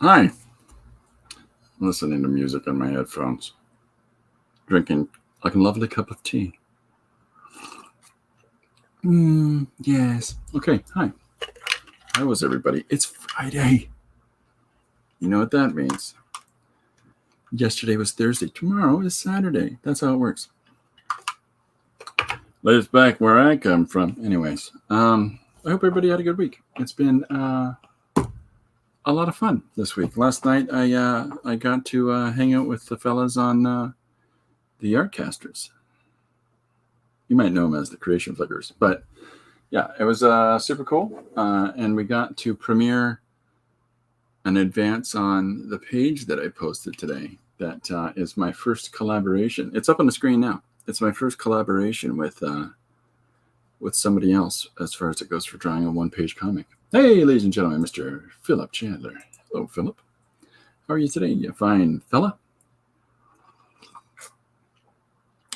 Hi. Listening to music on my headphones. Drinking like a lovely cup of tea. Yes. Okay, hi. How was everybody? It's Friday. You know what that means. Yesterday was Thursday. Tomorrow is Saturday. That's how it works. Lives back where I come from. Anyways, I hope everybody had a good week. It's been a lot of fun this week. Last night I got to hang out with the fellas on the Artcasters. You might know them as the Creation Flickers, but yeah, it was super cool, and we got to premiere an advance on the page that I posted today. That is my first collaboration. It's up on the screen now. It's my first collaboration with somebody else as far as it goes for drawing a one-page comic. Hey, ladies and gentlemen, Mr. Philip Chandler. Hello, Philip. How are you today? You fine, fella?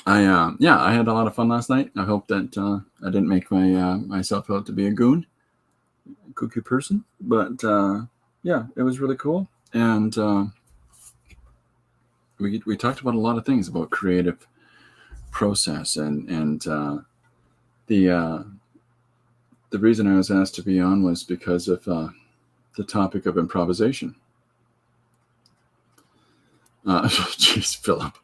I had a lot of fun last night. I hope that I didn't make myself out to be a goon, kooky person. But yeah, it was really cool, and we talked about a lot of things about creative process and the reason I was asked to be on was because of the topic of improvisation. Jeez, Philip.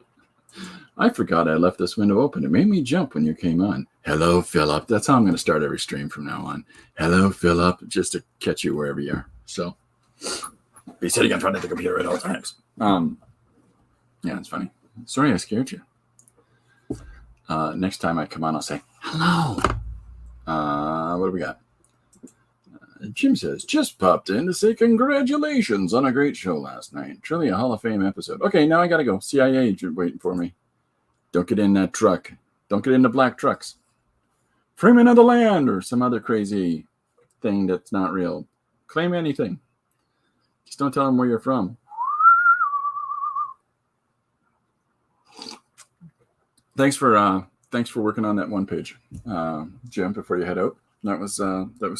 I forgot I left this window open. It made me jump when you came on. Hello, Philip. That's how I'm going to start every stream from now on. Hello, Philip, just to catch you wherever you are. So, be sitting in front of the computer at all times. Yeah, it's funny. Sorry I scared you. Next time I come on, I'll say, hello. What do we got? Jim says, just popped in to say congratulations on a great show last night. Truly a Hall of Fame episode. Okay, now I got to go. CIA agent waiting for me. Don't get in that truck. Don't get into black trucks. Freeman of the land or some other crazy thing that's not real. Claim anything. Just don't tell them where you're from. Thanks for working on that one page, Jim, before you head out. That was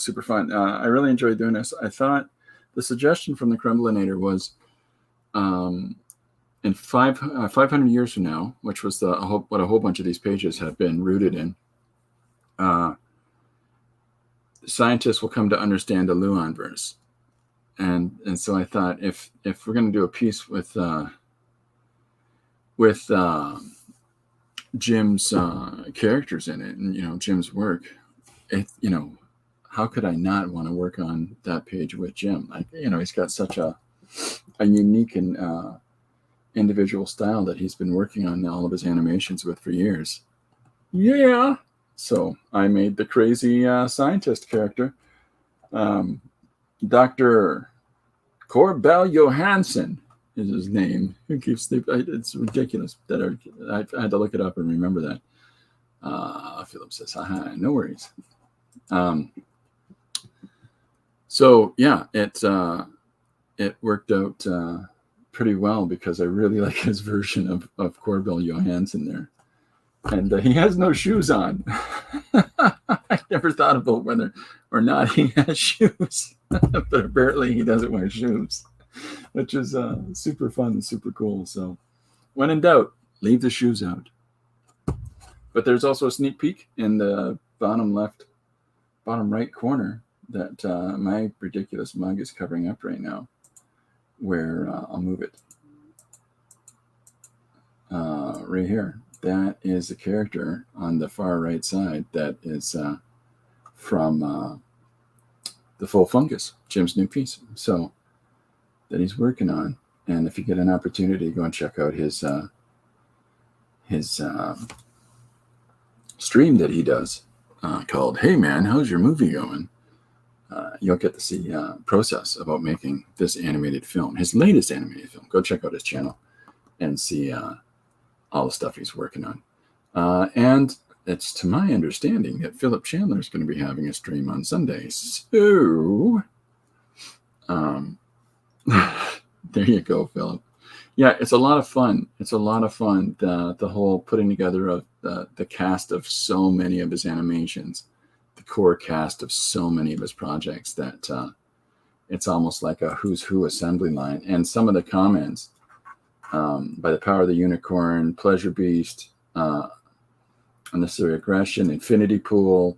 super fun. I really enjoyed doing this. I thought the suggestion from the Crumblinator was in 500 years from now, which was what a whole bunch of these pages have been rooted in, scientists will come to understand the Lujan verse. And so I thought if we're going to do a piece with Jim's characters in it, and Jim's work, how could I not want to work on that page with Jim? He's got such a unique and individual style that he's been working on all of his animations with for years. Yeah. So I made the crazy scientist character, Dr. Corbell Johansson is his name. Who keeps it's ridiculous that I had to look it up and remember that. Philip says, haha, no worries. So yeah, it worked out pretty well because I really like his version of Corbell Johansson there. And he has no shoes on. I never thought about whether or not he has shoes, but apparently he doesn't wear shoes, which is super fun and super cool. So when in doubt, leave the shoes out. But there's also a sneak peek in the bottom right corner that my ridiculous mug is covering up right now, where I'll move it right here. That is a character on the far right side that is from the Full Fungus, Jim's new piece. So that he's working on. And if you get an opportunity, go and check out his stream that he does called Hey Man, How's Your Movie Going? You'll get to see process about making this animated film, his latest animated film. Go check out his channel and see all the stuff he's working on. And it's to my understanding that Philip Chandler is going to be having a stream on Sunday. So there you go, Philip. Yeah, it's a lot of fun. It's a lot of fun, the whole putting together of the cast of so many of his animations, the core cast of so many of his projects that It's almost like a who's who assembly line. And some of the comments, by the power of the unicorn, pleasure beast, unnecessary aggression, infinity pool,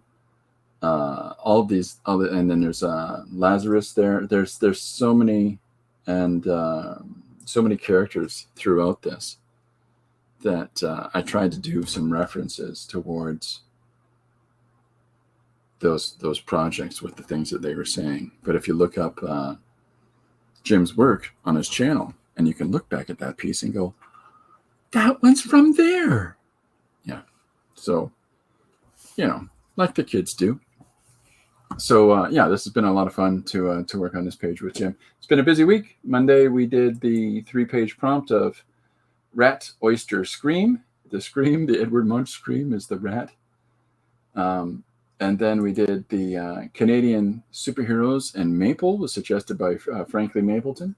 all of these other, and then there's Lazarus there. There's so many, and so many characters throughout this that I tried to do some references towards those projects with the things that they were saying. But if you look up Jim's work on his channel, and you can look back at that piece and go, that one's from there. Yeah. So, like the kids do. So, this has been a lot of fun to work on this page with Jim. It's been a busy week. Monday, we did the 3-page prompt of Rat, Oyster, Scream. The Scream, the Edward Munch Scream, is the rat. And then we did the Canadian superheroes, and Maple was suggested by Frankly Mapleton.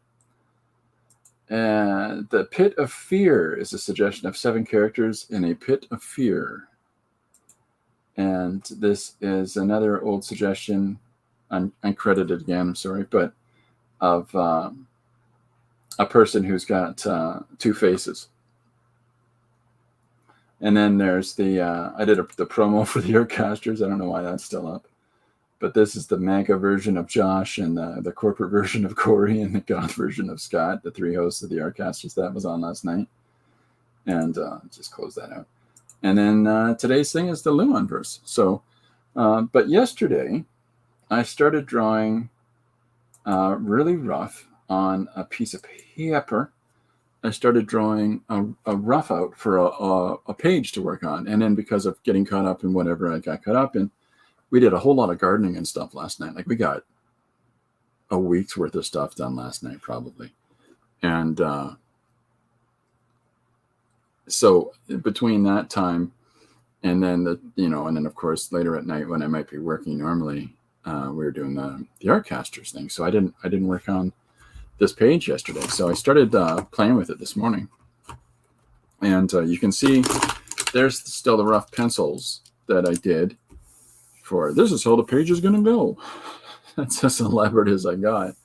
And the Pit of Fear is a suggestion of 7 characters in a pit of fear. And this is another old suggestion, uncredited again, I'm sorry, but of a person who's got 2 faces. And then there's the, I did the promo for the Aircasters. I don't know why that's still up. But this is the MAGA version of Josh, and the corporate version of Corey, and the goth version of Scott, the 3 hosts of the Aircasters. That was on last night. And just close that out. And then today's thing is the Lujan verse. So, but yesterday, I started drawing really rough on a piece of paper. I started drawing a rough out for a page to work on. And then because of getting caught up in whatever I got caught up in, we did a whole lot of gardening and stuff last night. Like, we got a week's worth of stuff done last night, probably. And so between that time and then and then of course later at night when I might be working normally, we were doing the Artcasters thing. So I didn't work on this page yesterday. So I started playing with it this morning. And you can see there's still the rough pencils that I did for this is how the page is going to go. That's as elaborate as I got.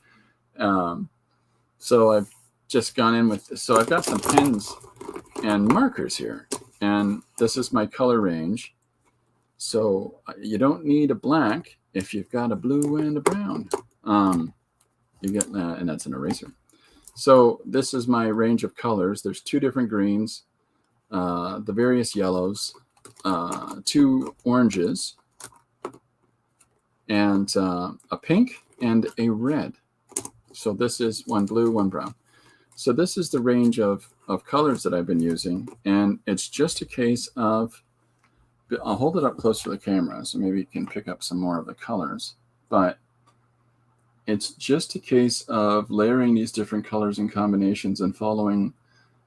So I've just gone in with this. So I've got some pens and markers here. And this is my color range. So you don't need a black if you've got a blue and a brown. You get and that's an eraser. So this is my range of colors. There's 2 different greens, the various yellows, 2 oranges, and a pink and a red. So this is 1 blue, 1 brown. So this is the range of colors that I've been using, and it's just a case of, I'll hold it up close to the camera so maybe you can pick up some more of the colors, but it's just a case of layering these different colors and combinations and following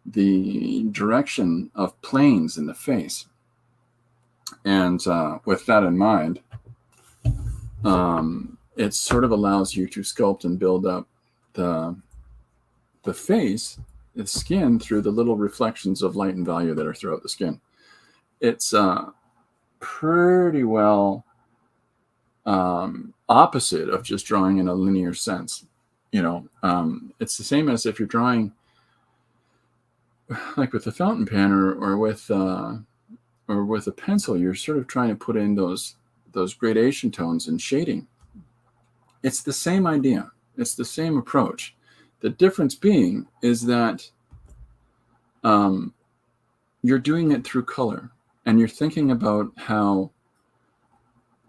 the direction of planes in the face. And with that in mind, it sort of allows you to sculpt and build up the face, the skin, through the little reflections of light and value that are throughout the skin. It's pretty well opposite of just drawing in a linear sense. It's the same as if you're drawing like with a fountain pen or with a pencil. You're sort of trying to put in those gradation tones and shading. It's the same idea. It's the same approach. The difference being is that you're doing it through color, and you're thinking about how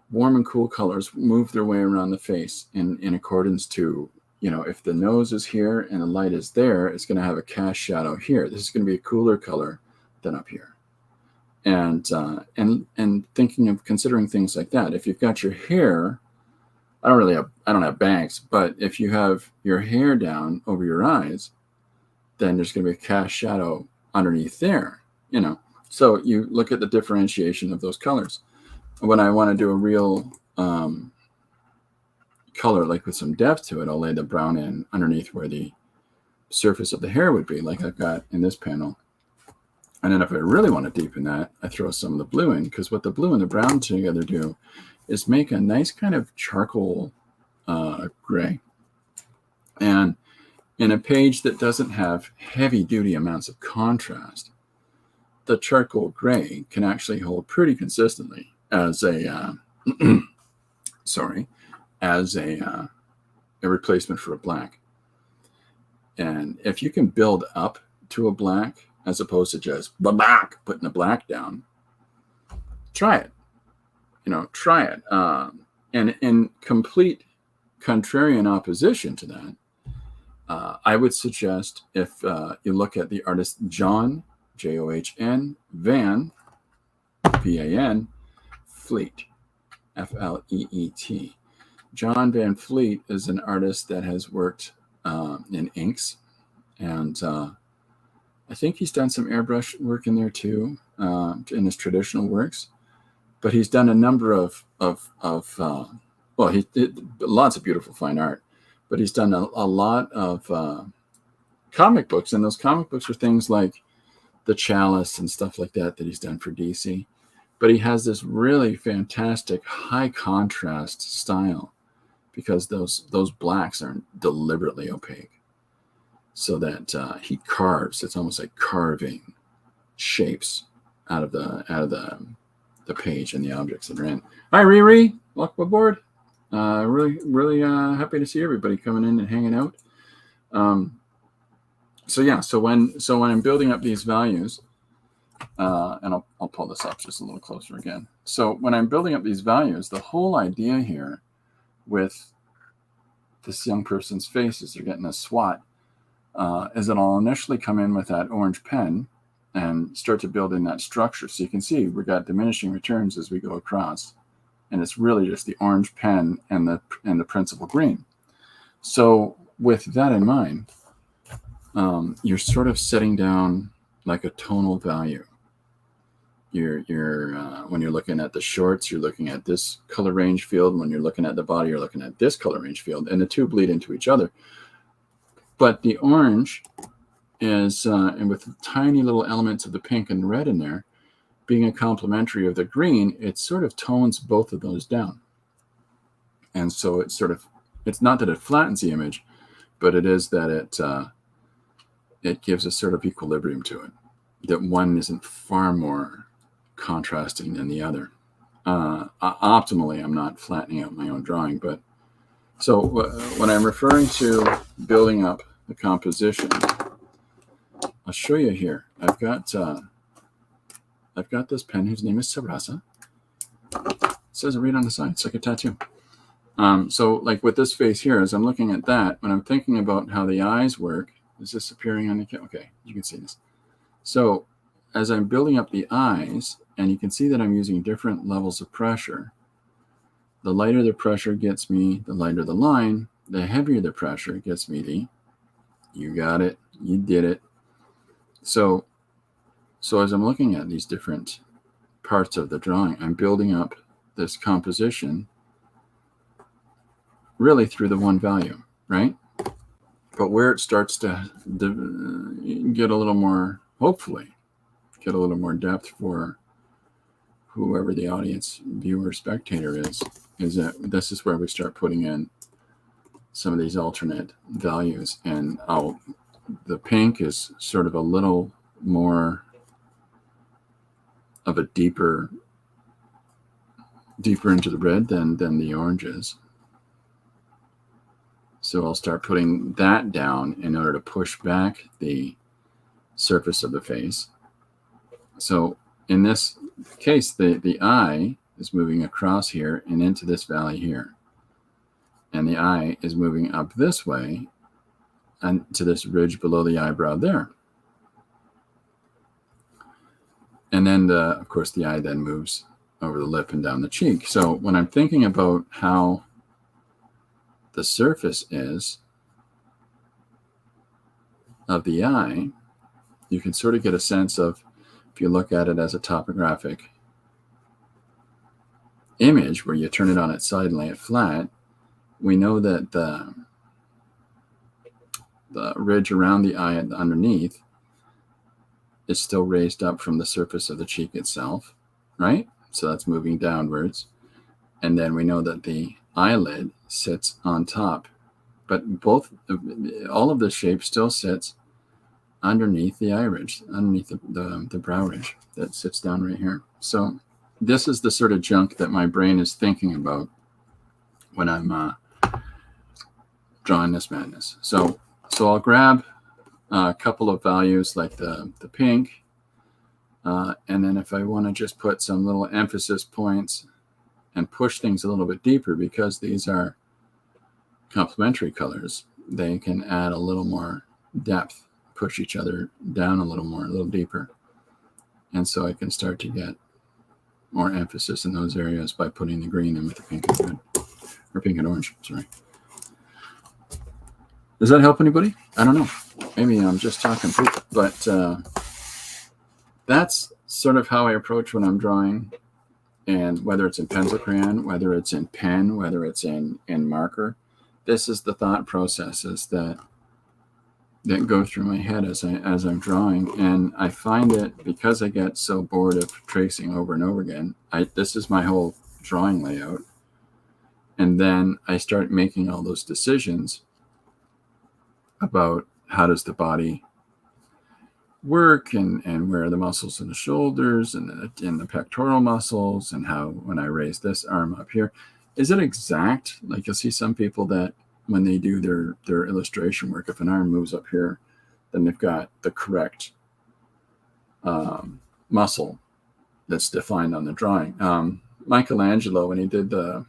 warm and cool colors move their way around the face in accordance to, if the nose is here and the light is there, it's going to have a cast shadow here. This is going to be a cooler color than up here. And thinking of considering things like that. If you've got your hair, I don't have bangs, but if you have your hair down over your eyes, then there's going to be a cast shadow underneath there, So you look at the differentiation of those colors. When I want to do a real color, like with some depth to it, I'll lay the brown in underneath where the surface of the hair would be, like I've got in this panel. And then if I really want to deepen that, I throw some of the blue in, because what the blue and the brown together do is make a nice kind of charcoal gray. And in a page that doesn't have heavy-duty amounts of contrast, the charcoal gray can actually hold pretty consistently as a a replacement for a black. And if you can build up to a black as opposed to just putting a black down, try it. Try it. And in complete contrarian opposition to that, I would suggest if you look at the artist John, John, Van, Van, Fleet, Fleet. John Van Fleet is an artist that has worked in inks, and I think he's done some airbrush work in there too, in his traditional works. But he's done a number of he did lots of beautiful fine art, but he's done a lot of comic books, and those comic books are things like the Chalice and stuff like that he's done for DC. But he has this really fantastic high contrast style because those blacks aren't deliberately opaque, so that he carves. It's almost like carving shapes out of the page and the objects that are in. Hi, Riri, welcome aboard. Really happy to see everybody coming in and hanging out. So when I'm building up these values, and I'll pull this up just a little closer again. So when I'm building up these values, the whole idea here with this young person's face as they're getting a swat is that I'll initially come in with that orange pen and start to build in that structure. So you can see we've got diminishing returns as we go across. And it's really just the orange pen and the principal green. So with that in mind, you're sort of setting down like a tonal value. You're when you're looking at the shorts, you're looking at this color range field. When you're looking at the body, you're looking at this color range field, and the two bleed into each other. But the orange is, and with tiny little elements of the pink and red in there, being a complementary of the green, it sort of tones both of those down. And so it's not that it flattens the image, but it is that it gives a sort of equilibrium to it, that one isn't far more contrasting than the other. Optimally, I'm not flattening out my own drawing, but so when I'm referring to building up the composition, I'll show you here. I've got this pen whose name is Sarasa. It says it right on the side. It's like a tattoo. So like with this face here, as I'm looking at that, when I'm thinking about how the eyes work, is this appearing on the camera? Okay, you can see this. So as I'm building up the eyes, and you can see that I'm using different levels of pressure. The lighter the pressure gets me, the lighter the line. The heavier the pressure gets me, you got it, you did it. So as I'm looking at these different parts of the drawing, I'm building up this composition really through the one value, right? But where it starts to get a little more, hopefully, get a little more depth for whoever the audience, viewer, spectator is that this is where we start putting in some of these alternate values. And the pink is sort of a little more of a deeper into the red than the orange is. So I'll start putting that down in order to push back the surface of the face. So in this case, the eye is moving across here and into this valley here. And the eye is moving up this way and to this ridge below the eyebrow there. And then, of course, the eye then moves over the lip and down the cheek. So when I'm thinking about how the surface is of the eye, you can sort of get a sense of, if you look at it as a topographic image where you turn it on its side and lay it flat, we know that the ridge around the eye and underneath is still raised up from the surface of the cheek itself, right? So that's moving downwards. And then we know that the eyelid sits on top but all of the shape still sits underneath the eye ridge, underneath the brow ridge that sits down right here. So this is the sort of junk that my brain is thinking about when I'm drawing this madness. So I'll grab a couple of values like the pink, and then if I want to just put some little emphasis points and push things a little bit deeper, because these are complementary colors, they can add a little more depth, push each other down a little more, a little deeper. And so I can start to get more emphasis in those areas by putting the green in with the pink and red, or pink and orange, sorry. Does that help anybody? I don't know. Maybe I'm just talking poop, but that's sort of how I approach when I'm drawing. And whether it's in pencil crayon, whether it's in pen, whether it's in marker, this is the thought processes that go through my head as I'm drawing. And I find it, because I get so bored of tracing over and over again, this is my whole drawing layout. And then I start making all those decisions about how does the body work, and where are the muscles in the shoulders and in the pectoral muscles, and how when I raise this arm up here, is it exact? Like you'll see some people that when they do their illustration work, if an arm moves up here, then they've got the correct muscle that's defined on the drawing. Michelangelo, when he did the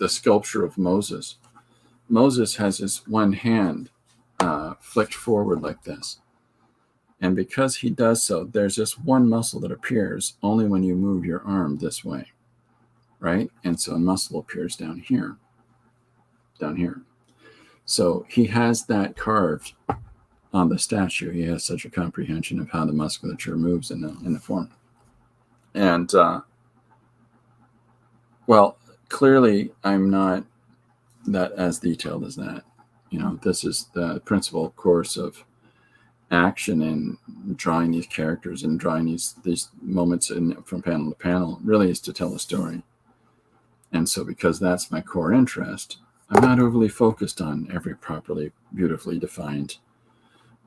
sculpture of Moses has his one hand flicked forward like this. And because he does so, there's this one muscle that appears only when you move your arm this way, right? And so a muscle appears down here. So he has that carved on the statue. He has such a comprehension of how the musculature moves in the form. And, well, clearly I'm not that as detailed as that. You know, this is the principal course of action in drawing these characters and drawing these moments from panel to panel, really is to tell a story. And so because that's my core interest, I'm not overly focused on every properly, beautifully defined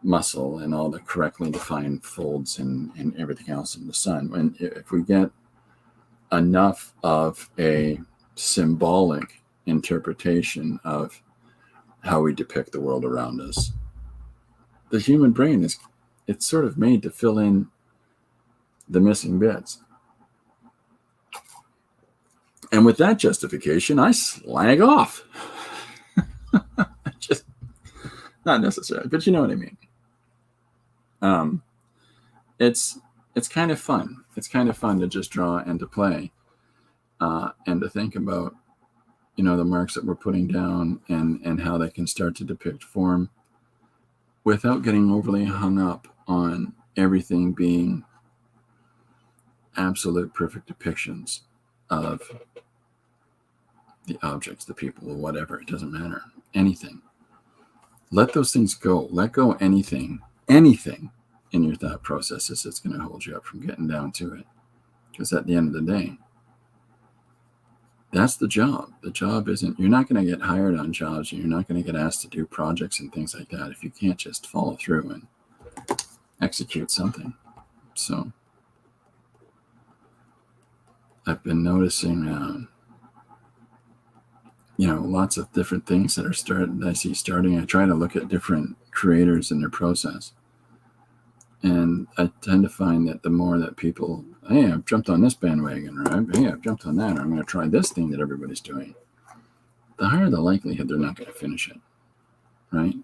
muscle and all the correctly defined folds and everything else in the sun. When if we get enough of a symbolic interpretation of how we depict the world around us, the human brain it's sort of made to fill in the missing bits. And with that justification, I slag off. Just not necessary, but you know what I mean. It's kind of fun. It's kind of fun to just draw and to play, and to think about, you know, the marks that we're putting down and how they can start to depict form, without getting overly hung up on everything being absolute perfect depictions of the objects, the people, or whatever. It doesn't matter. Anything. Let those things go. Let go anything in your thought processes that's going to hold you up from getting down to it. Because at the end of the day, that's the job. The job isn't, you're not going to get hired on jobs, and you're not going to get asked to do projects and things like that if you can't just follow through and execute something. So I've been noticing, you know, lots of different things that are starting. I try to look at different creators and their process. And I tend to find that the more that people, hey, I've jumped on this bandwagon, or hey, I've jumped on that, or I'm going to try this thing that everybody's doing, the higher the likelihood they're not going to finish it, right?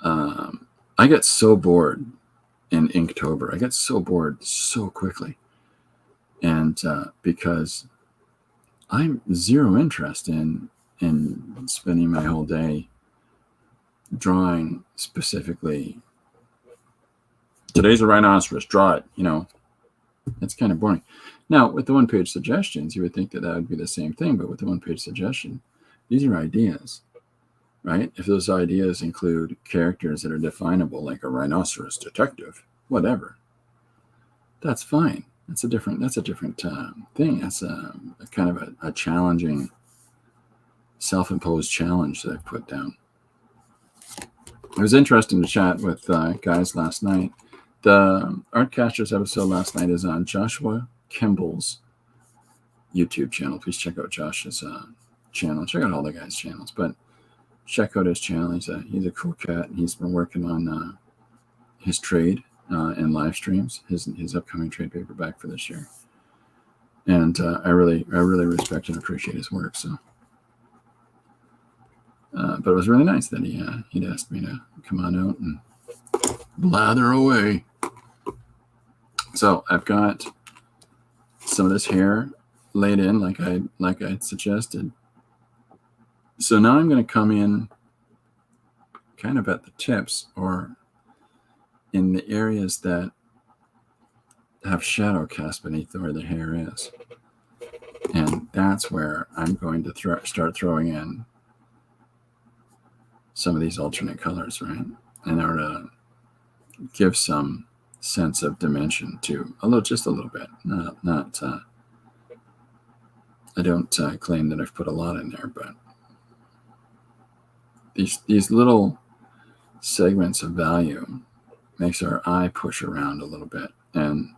I get so bored in Inktober. I get so bored so quickly. And because I'm zero interest in spending my whole day drawing specifically, today's a rhinoceros, draw it, you know, it's kind of boring. Now, with the one-page suggestions, you would think that would be the same thing, but with the one-page suggestion, these are ideas, right? If those ideas include characters that are definable, like a rhinoceros detective, whatever, that's fine. That's a different thing. That's a kind of a challenging, self-imposed challenge that I've put down. It was interesting to chat with guys last night. The Artcasters episode last night is on Joshua Kimball's YouTube channel. Please check out Josh's channel. Check out all the guys' channels, but check out his channel. He's a cool cat. He's been working on his trade and live streams, his upcoming trade paperback for this year. And I really respect and appreciate his work. So, but it was really nice that he'd asked me to come on out and blather away. So I've got some of this hair laid in like I suggested. So now I'm going to come in kind of at the tips or in the areas that have shadow cast beneath where the hair is. And that's where I'm going to start throwing in some of these alternate colors, right? In order to give some sense of dimension to just a little bit. Not I don't claim that I've put a lot in there, but these little segments of value makes our eye push around a little bit. And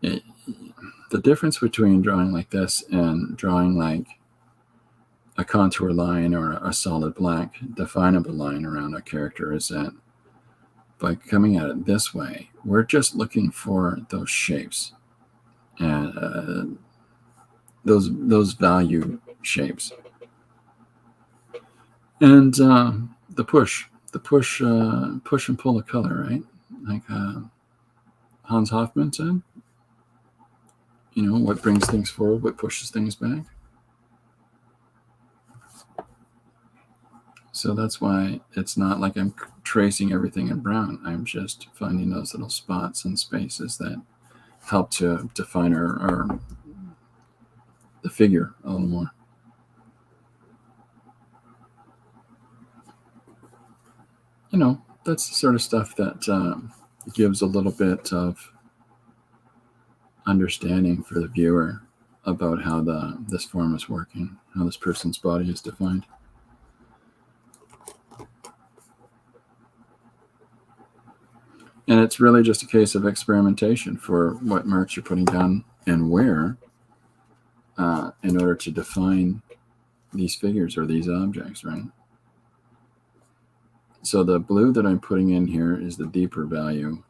the difference between drawing like this and drawing like a contour line or a solid black definable line around a character is that by coming at it this way, we're just looking for those shapes and those value shapes. And the push and pull of color, right? Like Hans Hofmann said, what brings things forward, what pushes things back. So that's why it's not like I'm tracing everything in brown. I'm just finding those little spots and spaces that help to define the figure a little more. That's the sort of stuff that gives a little bit of understanding for the viewer about how this form is working, how this person's body is defined. And it's really just a case of experimentation for what marks you're putting down and where in order to define these figures or these objects, right? So the blue that I'm putting in here is the deeper value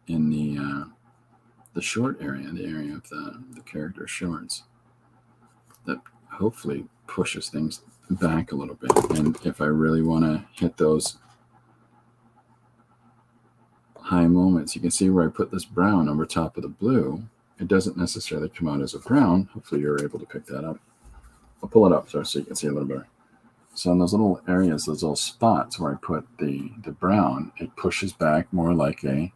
in the short area, the area of the character shorts, that hopefully pushes things back a little bit. And if I really want to hit those high moments, you can see where I put this brown over top of the blue. It doesn't necessarily come out as a brown. Hopefully you're able to pick that up. I'll pull it up so you can see a little better. So in those little areas, those little spots where I put the brown, it pushes back more like a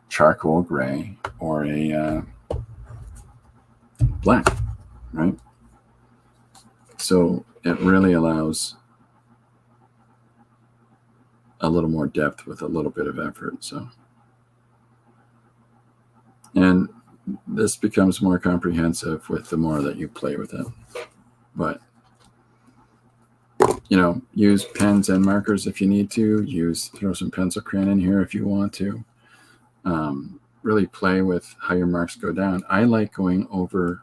charcoal gray or a black, right? So it really allows a little more depth with a little bit of effort. So, and this becomes more comprehensive with the more that you play with it. But use pens and markers if you need to. Throw some pencil crayon in here if you want to. Really play with how your marks go down. I like going over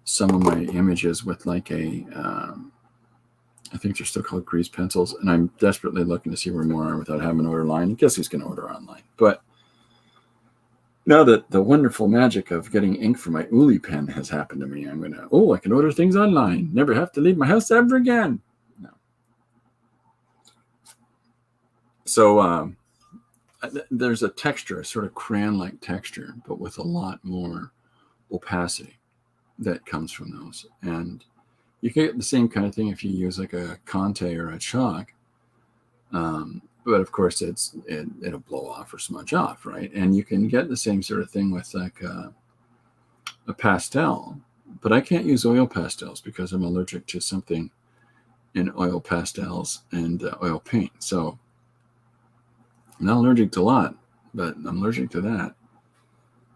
some of my images with like I think they're still called grease pencils, and I'm desperately looking to see where more are without having an order line. Guess who's going to order online? But now that the wonderful magic of getting ink for my Uli pen has happened to me, I'm going to, I can order things online. Never have to leave my house ever again. No. So there's a texture, a sort of crayon-like texture, but with a lot more opacity that comes from those. And you can get the same kind of thing if you use like a Conte or a chalk. But of course, it'll blow off or smudge off, right? And you can get the same sort of thing with like a pastel. But I can't use oil pastels because I'm allergic to something in oil pastels and oil paint. So I'm not allergic to a lot, but I'm allergic to that.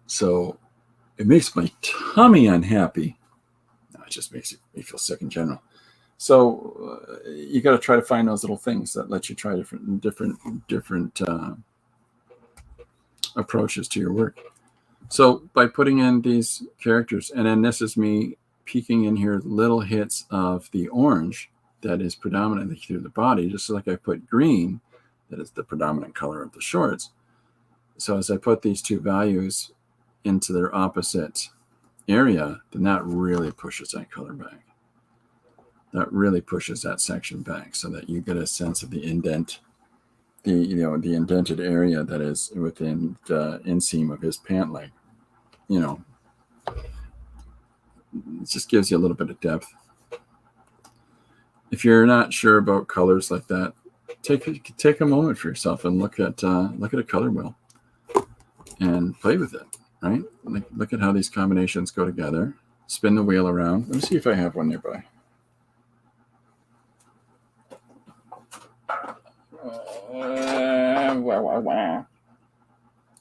So it makes my tummy unhappy. No, it just makes me feel sick in general. So you got to try to find those little things that let you try different approaches to your work. So by putting in these characters, and then this is me peeking in here little hits of the orange that is predominantly through the body, just like I put green, that is the predominant color of the shorts. So as I put these two values into their opposite area, then that really pushes that color back. That really pushes that section back so that you get a sense of the indent, the indented area that is within the inseam of his pant leg. It just gives you a little bit of depth. If you're not sure about colors like that, take a moment for yourself and look at a color wheel and play with it. Right? Look at how these combinations go together. Spin the wheel around. Let me see if I have one nearby.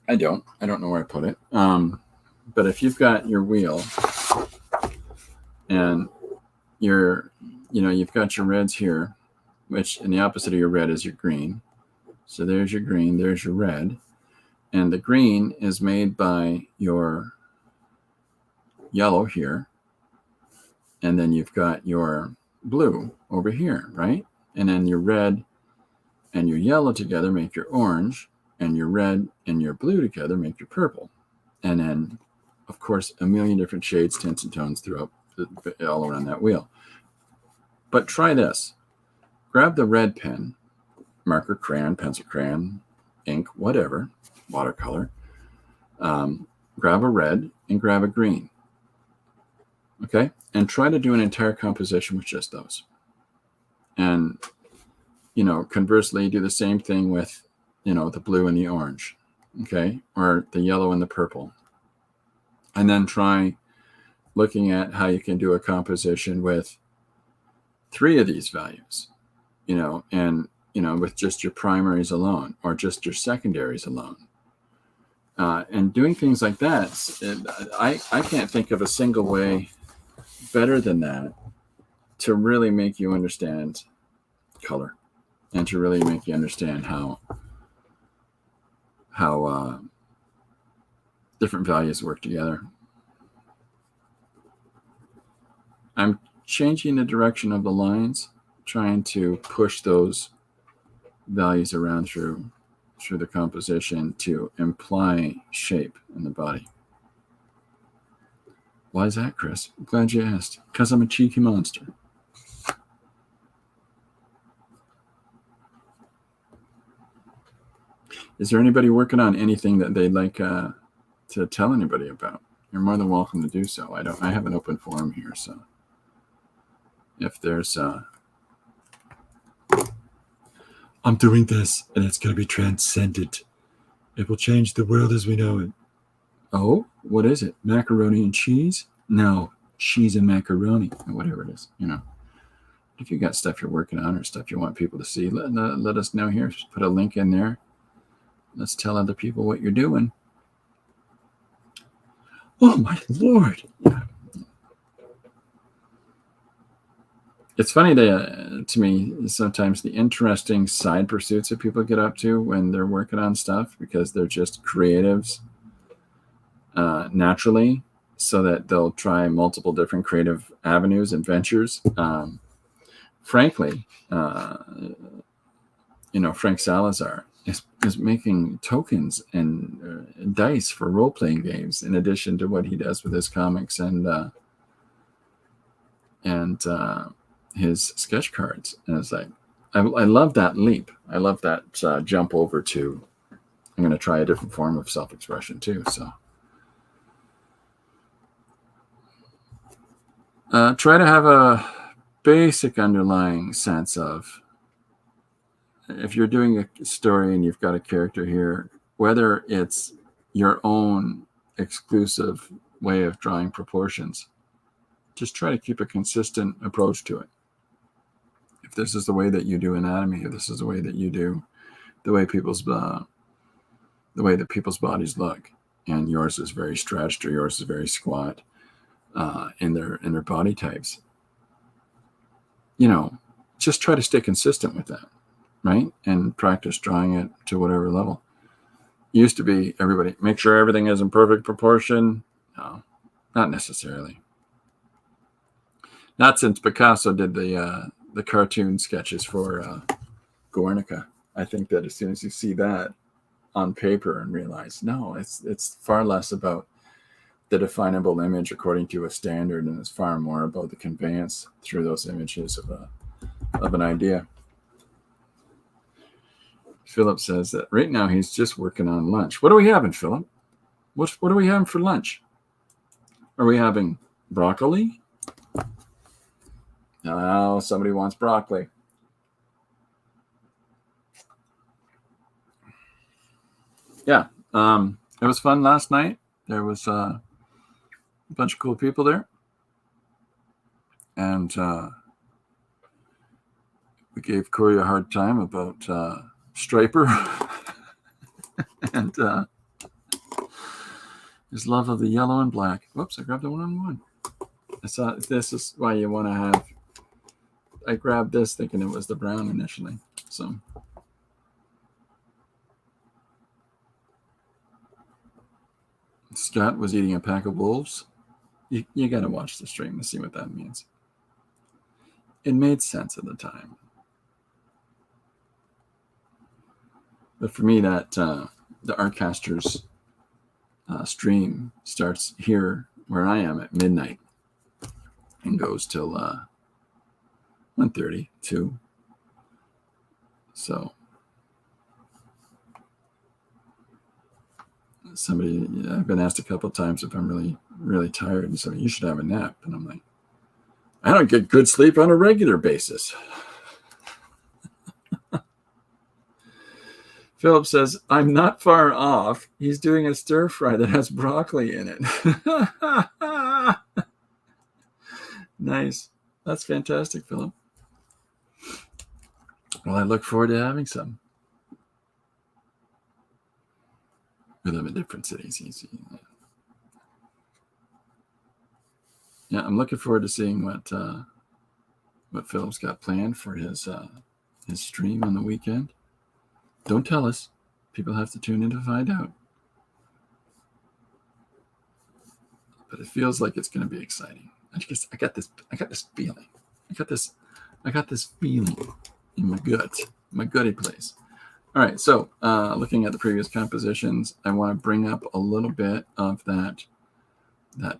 I don't know where I put it. But if you've got your wheel and you've got your reds here, which in the opposite of your red is your green. So there's your green, there's your red. And the green is made by your yellow here. And then you've got your blue over here, right? And then your red and your yellow together make your orange, and your red and your blue together make your purple. And then, of course, a million different shades, tints, and tones throughout all around that wheel. But try this. Grab the red pen, marker, crayon, pencil, crayon, ink, whatever, watercolor. Grab a red and grab a green. Okay? And try to do an entire composition with just those. And, conversely, do the same thing with, the blue and the orange. Okay? Or the yellow and the purple. And then try looking at how you can do a composition with 3 of these values, and, with just your primaries alone or just your secondaries alone. And doing things like that, I can't think of a single way better than that to really make you understand color and to really make you understand how different values work together. I'm changing the direction of the lines, trying to push those values around through the composition to imply shape in the body. Why is that, Chris? I'm glad you asked. Because I'm a cheeky monster. Is there anybody working on anything that they'd like to tell anybody about? You're more than welcome to do so. I have an open forum here, so if there's I'm doing this and it's going to be transcendent. It will change the world as we know it. Oh, what is it? Macaroni and cheese? No, cheese and macaroni, or whatever it is, If you got stuff you're working on or stuff you want people to see, let us know here. Just put a link in there. Let's tell other people what you're doing. Oh, my Lord. Yeah. It's funny to me sometimes the interesting side pursuits that people get up to when they're working on stuff because they're just creatives naturally, so that they'll try multiple different creative avenues and ventures. Frankly, Frank Salazar is making tokens and dice for role-playing games in addition to what he does with his comics and his sketch cards. And it's like, I love that leap. I love that jump over to, I'm going to try a different form of self-expression too. So try to have a basic underlying sense of, if you're doing a story and you've got a character here, whether it's your own exclusive way of drawing proportions, just try to keep a consistent approach to it. If this is the way that you do anatomy, or this is the way that you do the way that people's bodies look, and yours is very stretched or yours is very squat in their body types, just try to stay consistent with that, right? And practice drawing it to whatever level. Used to be everybody, make sure everything is in perfect proportion. No, not necessarily. Not since Picasso did the cartoon sketches for Guernica. I think that as soon as you see that on paper and realize, no, it's far less about the definable image according to a standard, and it's far more about the conveyance through those images of an idea. Philip says that right now he's just working on lunch. What are we having, Philip? What are we having for lunch? Are we having broccoli? No, somebody wants broccoli. Yeah, it was fun last night. There was a bunch of cool people there. And we gave Corey a hard time about Striper and his love of the yellow and black. Whoops, I grabbed the one-on-one. I saw this is why you want to have. I grabbed this thinking it was the brown initially. So Scott was eating a pack of wolves. You got to watch the stream to see what that means. It made sense at the time. But for me, that the Artcasters stream starts here where I am at midnight and goes till 1:30, 2. So somebody, I've been asked a couple of times if I'm really, really tired, and so you should have a nap. And I'm like, I don't get good sleep on a regular basis. Philip says, I'm not far off. He's doing a stir fry that has broccoli in it. Nice. That's fantastic, Philip. Well, I look forward to having some. We live in different cities. Yeah, I'm looking forward to seeing what Philip's got planned for his stream on the weekend. Don't tell us. People have to tune in to find out. But it feels like it's going to be exciting. I got this feeling. I got this feeling in my gut, my gutty place. All right, so looking at the previous compositions, I want to bring up a little bit of that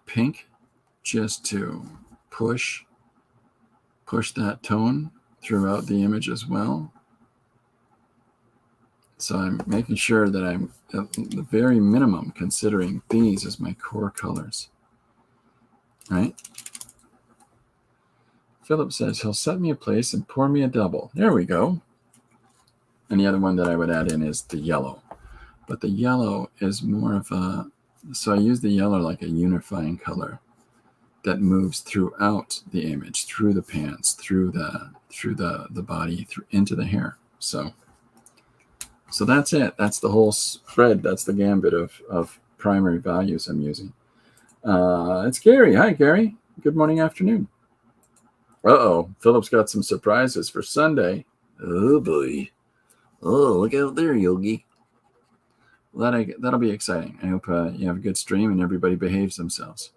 pink just to push that tone throughout the image as well. So I'm making sure that I'm at the very minimum considering these as my core colors. Right? Philip says he'll set me a place and pour me a double. There we go. And the other one that I would add in is the yellow. But the yellow is more of a, so I use the yellow like a unifying color that moves throughout the image, through the pants, through the body, into the hair. So that's it. That's the whole spread. That's the gambit of primary values I'm using. It's Gary. Hi, Gary. Good morning, afternoon. Uh-oh. Philip's got some surprises for Sunday. Oh, boy. Oh, look out there, Yogi. Well, that'll be exciting. I hope you have a good stream and everybody behaves themselves.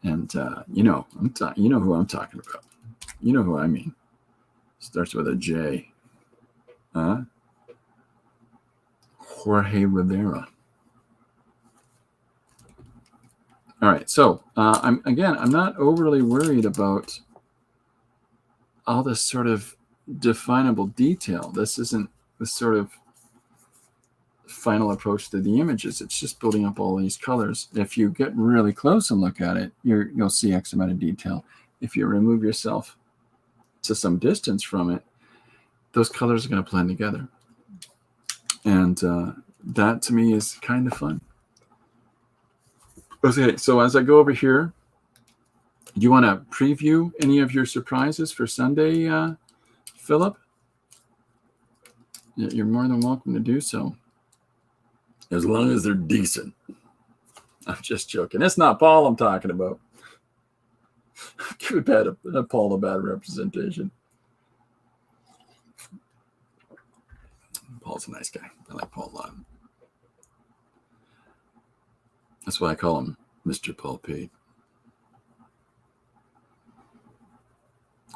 And you know who I'm talking about. You know who I mean. Starts with a J. Jorge Rivera. All right, so I'm not overly worried about all this sort of definable detail. This isn't the sort of final approach to the images. It's just building up all these colors. If you get really close and look at it, you'll see X amount of detail. If you remove yourself to some distance from it, those colors are going to blend together. And that to me is kind of fun. Okay, so as I go over here, do you want to preview any of your surprises for Sunday, Philip? You're more than welcome to do so. As long as they're decent. I'm just joking. It's not Paul I'm talking about. Give Paul a bad representation. Paul's a nice guy. I like Paul a lot. That's why I call him Mr. Paul Pate.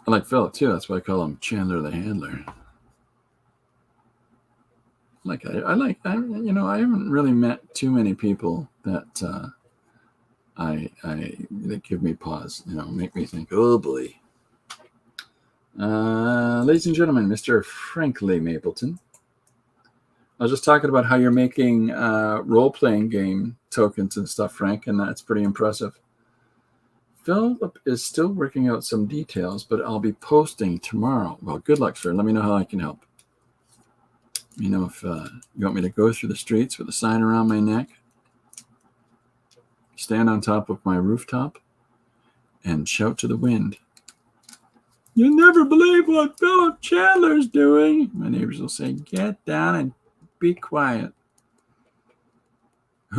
I like Philip too. That's why I call him Chandler the Handler. I haven't really met too many people that that give me pause. Make me think, oh boy. Ladies and gentlemen, Mr. Frankly Mapleton. I was just talking about how you're making role-playing game tokens and stuff, Frank, and that's pretty impressive. Philip is still working out some details, but I'll be posting tomorrow. Well, good luck, sir. Let me know how I can help. If you want me to go through the streets with a sign around my neck, stand on top of my rooftop, and shout to the wind. You'll never believe what Philip Chandler's doing. My neighbors will say, get down and be quiet.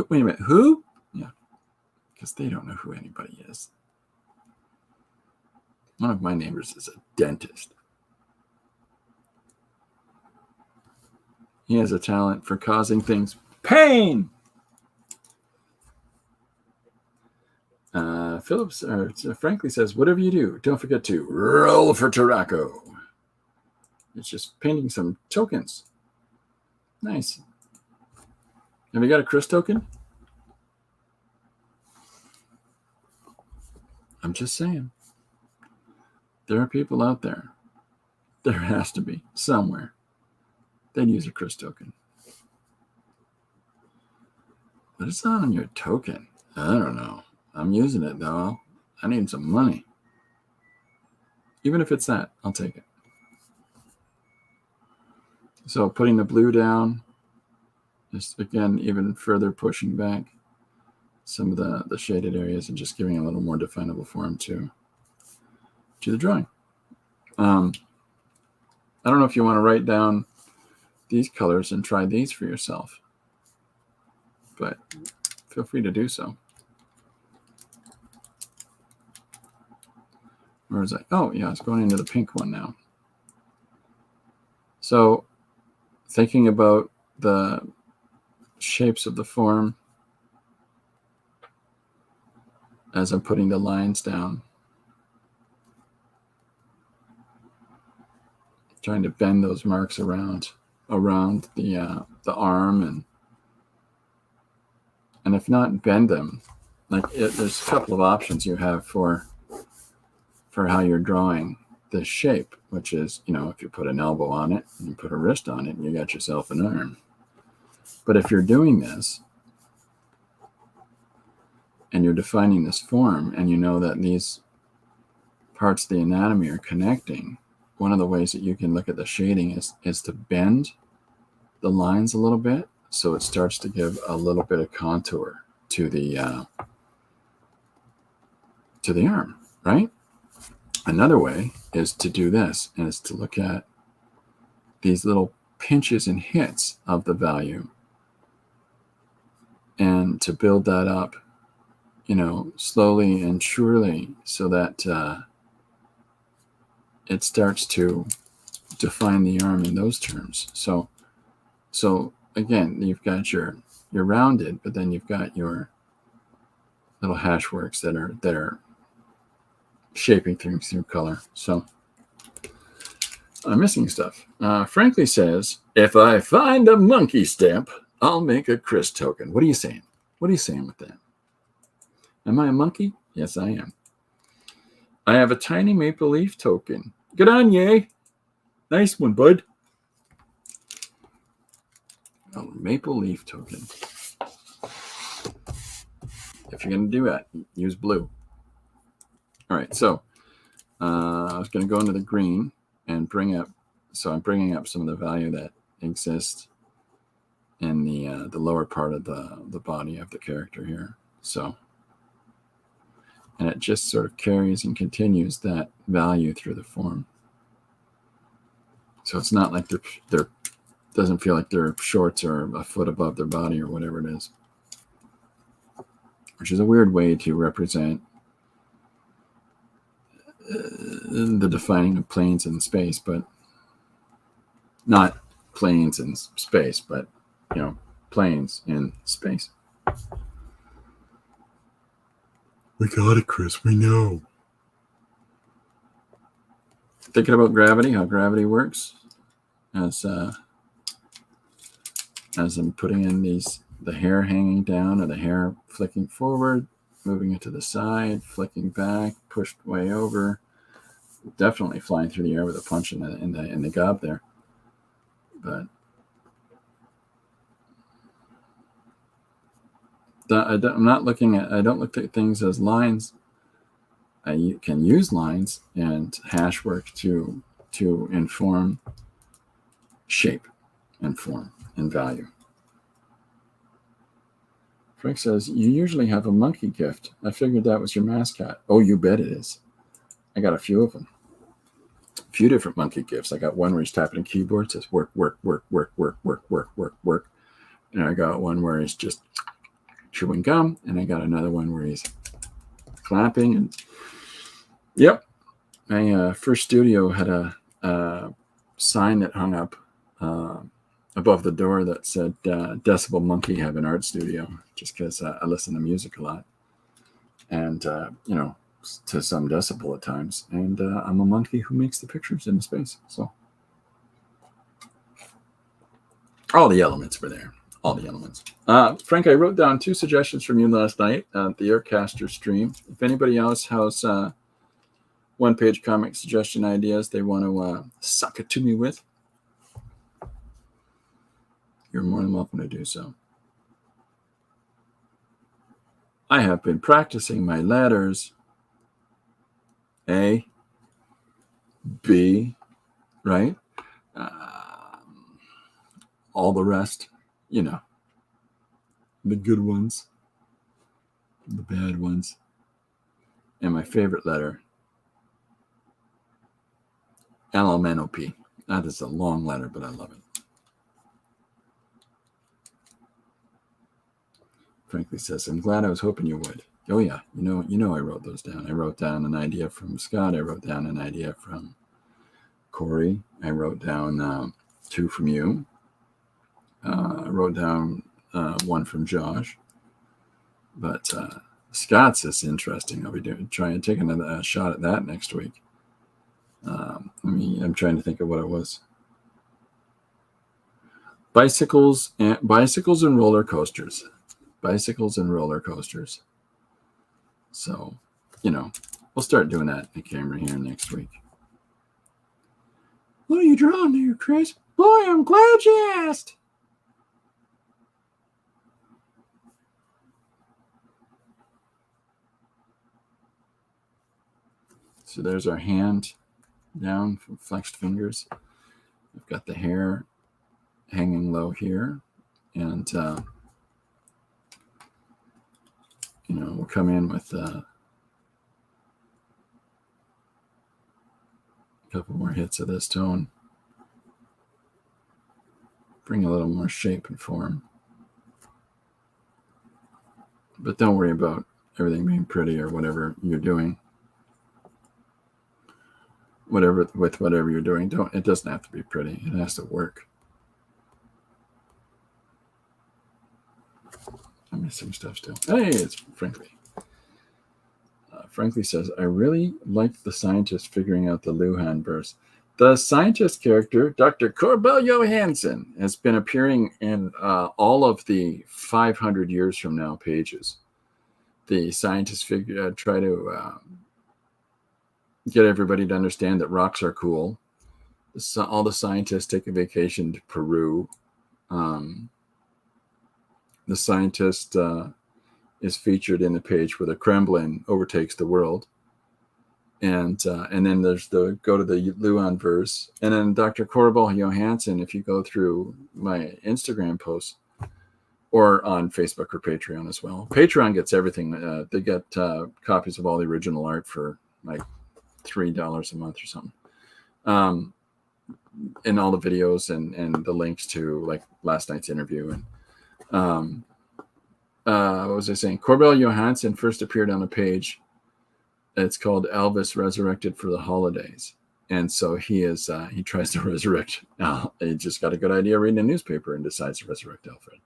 Wait a minute, who? Yeah, because they don't know who anybody is. One of my neighbors is a dentist. He has a talent for causing things pain. Frankly says, whatever you do, don't forget to roll for Taraco. It's just painting some tokens. Nice. Have you got a Chris token? I'm just saying. There are people out there. There has to be somewhere. They'd use a Chris token. What is that on your token? I don't know. I'm using it though. I need some money. Even if it's that, I'll take it. So putting the blue down, just again, even further pushing back some of the shaded areas and just giving a little more definable form to the drawing. I don't know if you want to write down these colors and try these for yourself, but feel free to do so. Where is that? Oh, yeah, it's going into the pink one now. So thinking about the shapes of the form as I'm putting the lines down. Trying to bend those marks around the arm and if not, bend them. There's a couple of options you have for how you're drawing this shape, which is, if you put an elbow on it and you put a wrist on it, you got yourself an arm. But if you're doing this and you're defining this form and you know that these parts of the anatomy are connecting, one of the ways that you can look at the shading is to bend the lines a little bit so it starts to give a little bit of contour to the arm, right? Another way is to do this, and it's to look at these little pinches and hits of the value and to build that up, slowly and surely so that it starts to define the arm in those terms. So again, you've got your rounded, but then you've got your little hash works that are shaping things through color. So I'm missing stuff. Frankly says, if I find a monkey stamp, I'll make a Chris token. What are you saying? What are you saying with that? Am I a monkey? Yes, I am. I have a tiny maple leaf token. Good on, yay. Nice one, bud. Oh, maple leaf token. If you're going to do that, use blue. All right, so I was going to go into the green and I'm bringing up some of the value that exists in the lower part of the body of the character here. So, and it just sort of carries and continues that value through the form. So it's not like they're doesn't feel like their shorts are a foot above their body or whatever it is, which is a weird way to represent the defining of planes in space, but not planes in space, but, planes in space. We got it, Chris. We know. Thinking about gravity, how gravity works, as I'm putting in the hair hanging down or the hair flicking forward, moving it to the side, flicking back, pushed way over, definitely flying through the air with a punch in the gob there. But I'm not looking at. I don't look at things as lines. I can use lines and hash work to inform shape and form and value. Frank says, you usually have a monkey gift. I figured that was your mascot. Oh, you bet it is. I got a few of them. A few different monkey gifts. I got one where he's tapping a keyboard, says work, work, work, work, work, work, work, work, work. And I got one where he's just chewing gum. And I got another one where he's clapping. And yep. My first studio had a sign that hung up above the door that said Decibel Monkey have an art studio, just because I listen to music a lot. And, to some decibel at times. And I'm a monkey who makes the pictures in space. So all the elements were there. All the elements. Frank, I wrote down 2 suggestions from you last night at the Aircaster stream. If anybody else has one-page comic suggestion ideas they want to suck it to me with, you're more than welcome to do so. I have been practicing my letters. A, B, right? All the rest, the good ones, the bad ones. And my favorite letter, LMNOP. That is a long letter, but I love it. Frankly says, I'm glad. I was hoping you would. Oh yeah, I wrote those down. I wrote down an idea from Scott. I wrote down an idea from Corey. I wrote down 2 from you. I wrote down 1 from Josh. But Scott's is interesting. I'll be taking another shot at that next week. I'm trying to think of what it was. Bicycles and roller coasters. Bicycles and roller coasters. So, we'll start doing that in camera here next week. What are you drawing there, Chris? Boy, I'm glad you asked. So there's our hand down from flexed fingers. I've got the hair hanging low here. And, we'll come in with a couple more hits of this tone. Bring a little more shape and form. But don't worry about everything being pretty or whatever you're doing. Whatever you're doing, it doesn't have to be pretty. It has to work. I'm missing stuff still. Hey, it's Frankly. Frankly says, I really liked the scientist figuring out the Lujan verse. The scientist character, Dr. Corbell Johansson, has been appearing in all of the 500 years from now pages. The scientists try to get everybody to understand that rocks are cool. All the scientists take a vacation to Peru. The scientist is featured in the page where the Kremlin overtakes the world. And then there's go to the Lujan verse. And then Dr. Corbell Johansson, if you go through my Instagram posts or on Facebook or Patreon as well. Patreon gets everything. They get copies of all the original art for like $3 a month or something. And all the videos and the links to like last night's interview. And what was I saying? Corbell Johansson first appeared on a page It's called Elvis Resurrected for the Holidays. And so he tries to resurrect Al. He just got a good idea reading a newspaper and decides to resurrect Alfred.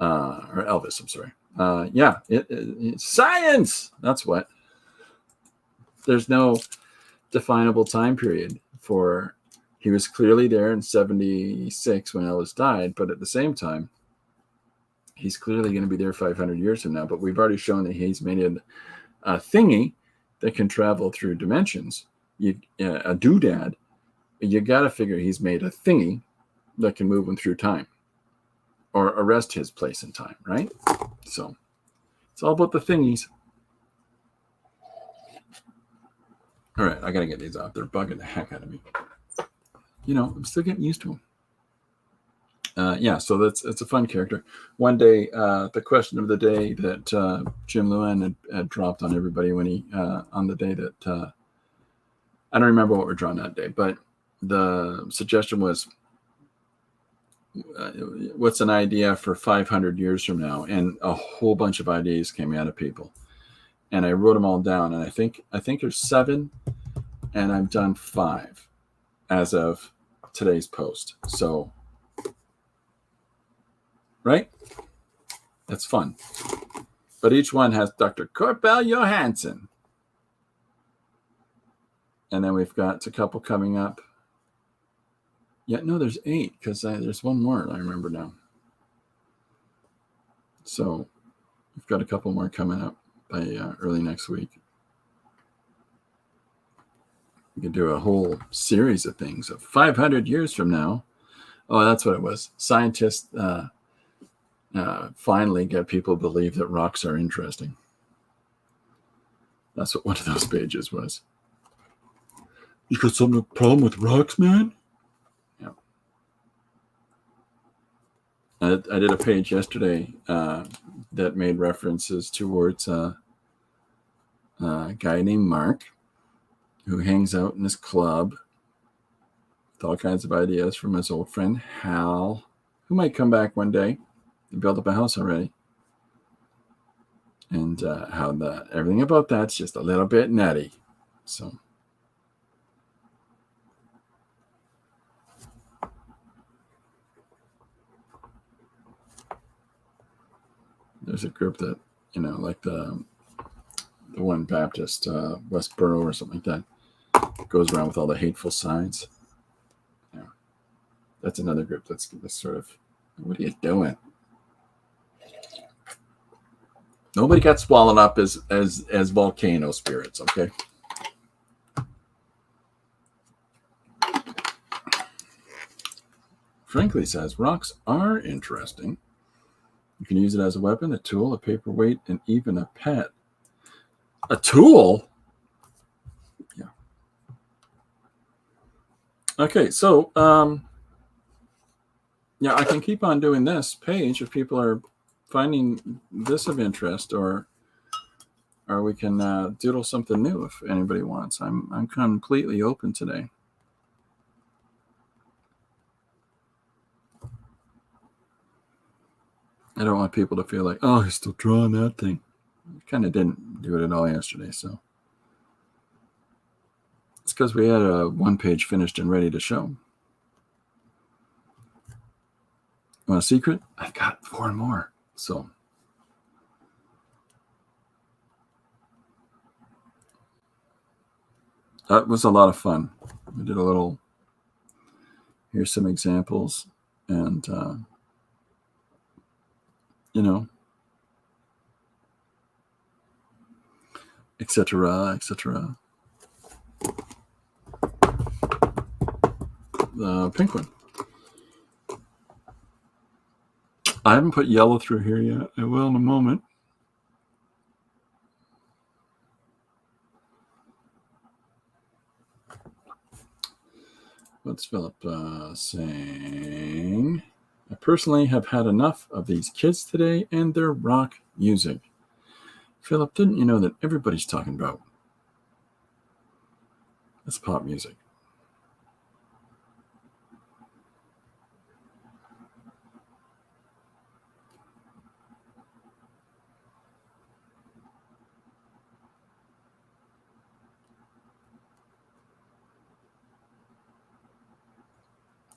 Or Elvis, I'm sorry. Yeah, science! That's what. There's no definable time period for. He was clearly there in 76 when Elvis died, but at the same time, he's clearly going to be there 500 years from now. But we've already shown that he's made a thingy that can travel through dimensions. A doodad. You got to figure he's made a thingy that can move him through time or arrest his place in time, right? So it's all about the thingies. All right, I got to get these off. They're bugging the heck out of me. I'm still getting used to them. Yeah, so it's a fun character. One day, the question of the day that Jim Lujan had dropped on everybody when he on the day that I don't remember what we're drawing that day, but the suggestion was, what's an idea for 500 years from now? And a whole bunch of ideas came out of people, and I wrote them all down. And I think there's 7, and I've done 5 as of today's post. So. Right? That's fun. But each one has Dr. Corbell Johansson. And then we've got a couple coming up. Yeah, no, there's 8 because there's one more I remember now. So we've got a couple more coming up by early next week. We can do a whole series of things. So 500 years from now. Oh, that's what it was. Scientists... finally get people to believe that rocks are interesting. That's what one of those pages was. You got some problem with rocks, man? Yeah. I did a page yesterday that made references towards a guy named Mark who hangs out in his club with all kinds of ideas from his old friend Hal, who might come back one day. Built up a house already, and how everything about that's just a little bit nutty. So there's a group that like the one Baptist Westboro or something like that goes around with all the hateful signs. Yeah, that's another group that's sort of, what are you doing? Nobody got swallowed up as volcano spirits, okay? Frankly says, rocks are interesting. You can use it as a weapon, a tool, a paperweight, and even a pet. A tool? Yeah. Okay, so, yeah, I can keep on doing this page if people are finding this of interest, or we can doodle something new if anybody wants. I'm completely open today. I don't want people to feel like, oh, he's still drawing that thing. I kind of didn't do it at all yesterday, so it's because we had a 1-page finished and ready to show. You want a secret? I've got 4 more. So that was a lot of fun. We did a little, here's some examples, and etc. The pink one. I haven't put yellow through here yet. I will in a moment. What's Philip saying? I personally have had enough of these kids today and their rock music. Philip, didn't you know that everybody's talking about this pop music?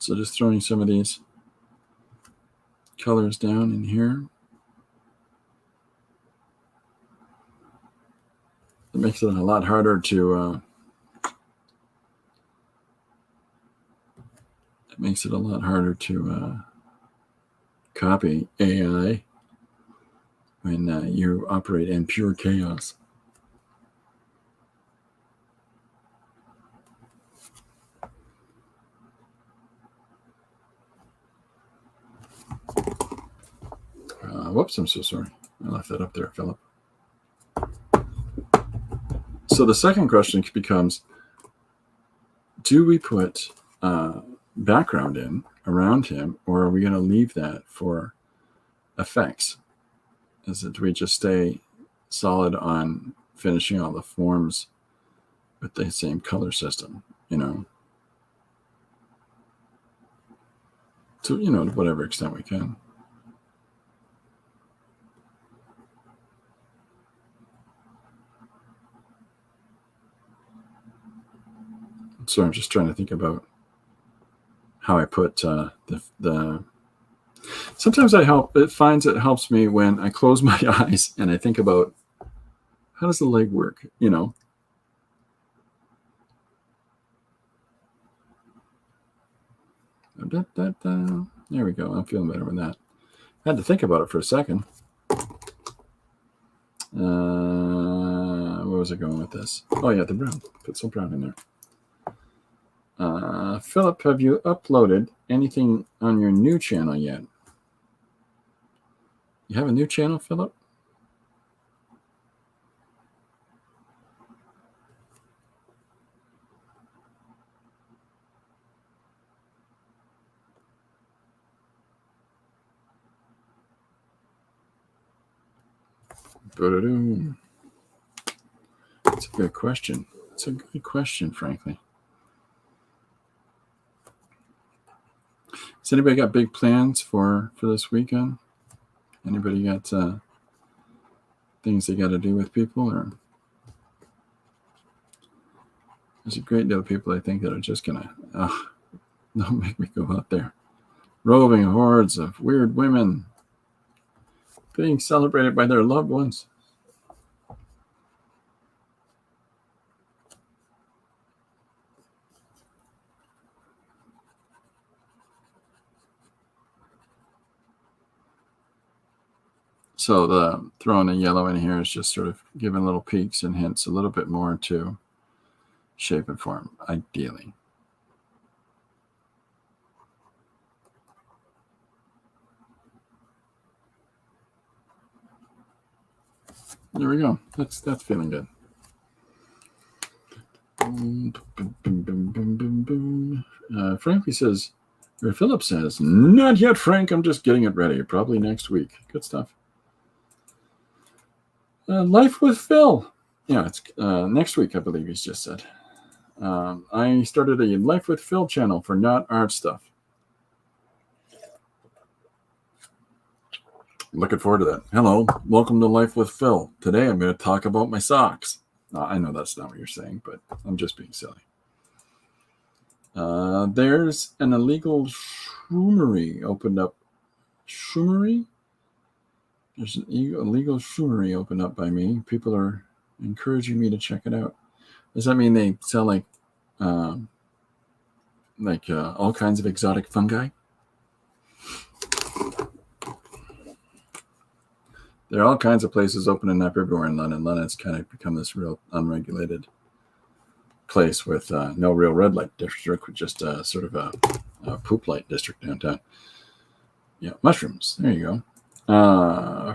So just throwing some of these colors down in here. It makes it a lot harder to copy AI when you operate in pure chaos. Whoops, I'm so sorry. I left that up there, Philip. So the second question becomes, do we put background in around him, or are we going to leave that for effects? Do we just stay solid on finishing all the forms with the same color system, to whatever extent we can? So I'm just trying to think about how I put the. Sometimes it helps me when I close my eyes and I think about, how does the leg work? There we go. I'm feeling better with that. I had to think about it for a second. Where was I going with this? Oh yeah, the brown. Put some brown in there. Philip, have you uploaded anything on your new channel yet? You have a new channel, Philip? That's a good question. It's a good question, frankly. Has anybody got big plans for this weekend? Anybody got things they got to do with people? Or there's a great deal of people, I think, that are just going to, don't make me go out there. Roving hordes of weird women being celebrated by their loved ones. So the throwing the yellow in here is just sort of giving little peeks and hints a little bit more to shape and form, ideally. There we go. That's feeling good. Frankie says, or Philip says, not yet, Frank. I'm just getting it ready. Probably next week. Good stuff. Life with Phil. Yeah, it's next week, I believe he's just said. I started a Life with Phil channel for not art stuff. Looking forward to that. Hello, welcome to Life with Phil. Today I'm going to talk about my socks. I know that's not what you're saying, but I'm just being silly. There's an illegal shroomery opened up. Shroomery? There's an illegal shroomery opened up by me. People are encouraging me to check it out. Does that mean they sell all kinds of exotic fungi? There are all kinds of places opening up everywhere in London. London's kind of become this real unregulated place with no real red light district, with just sort of a poop light district downtown. Yeah, mushrooms. There you go.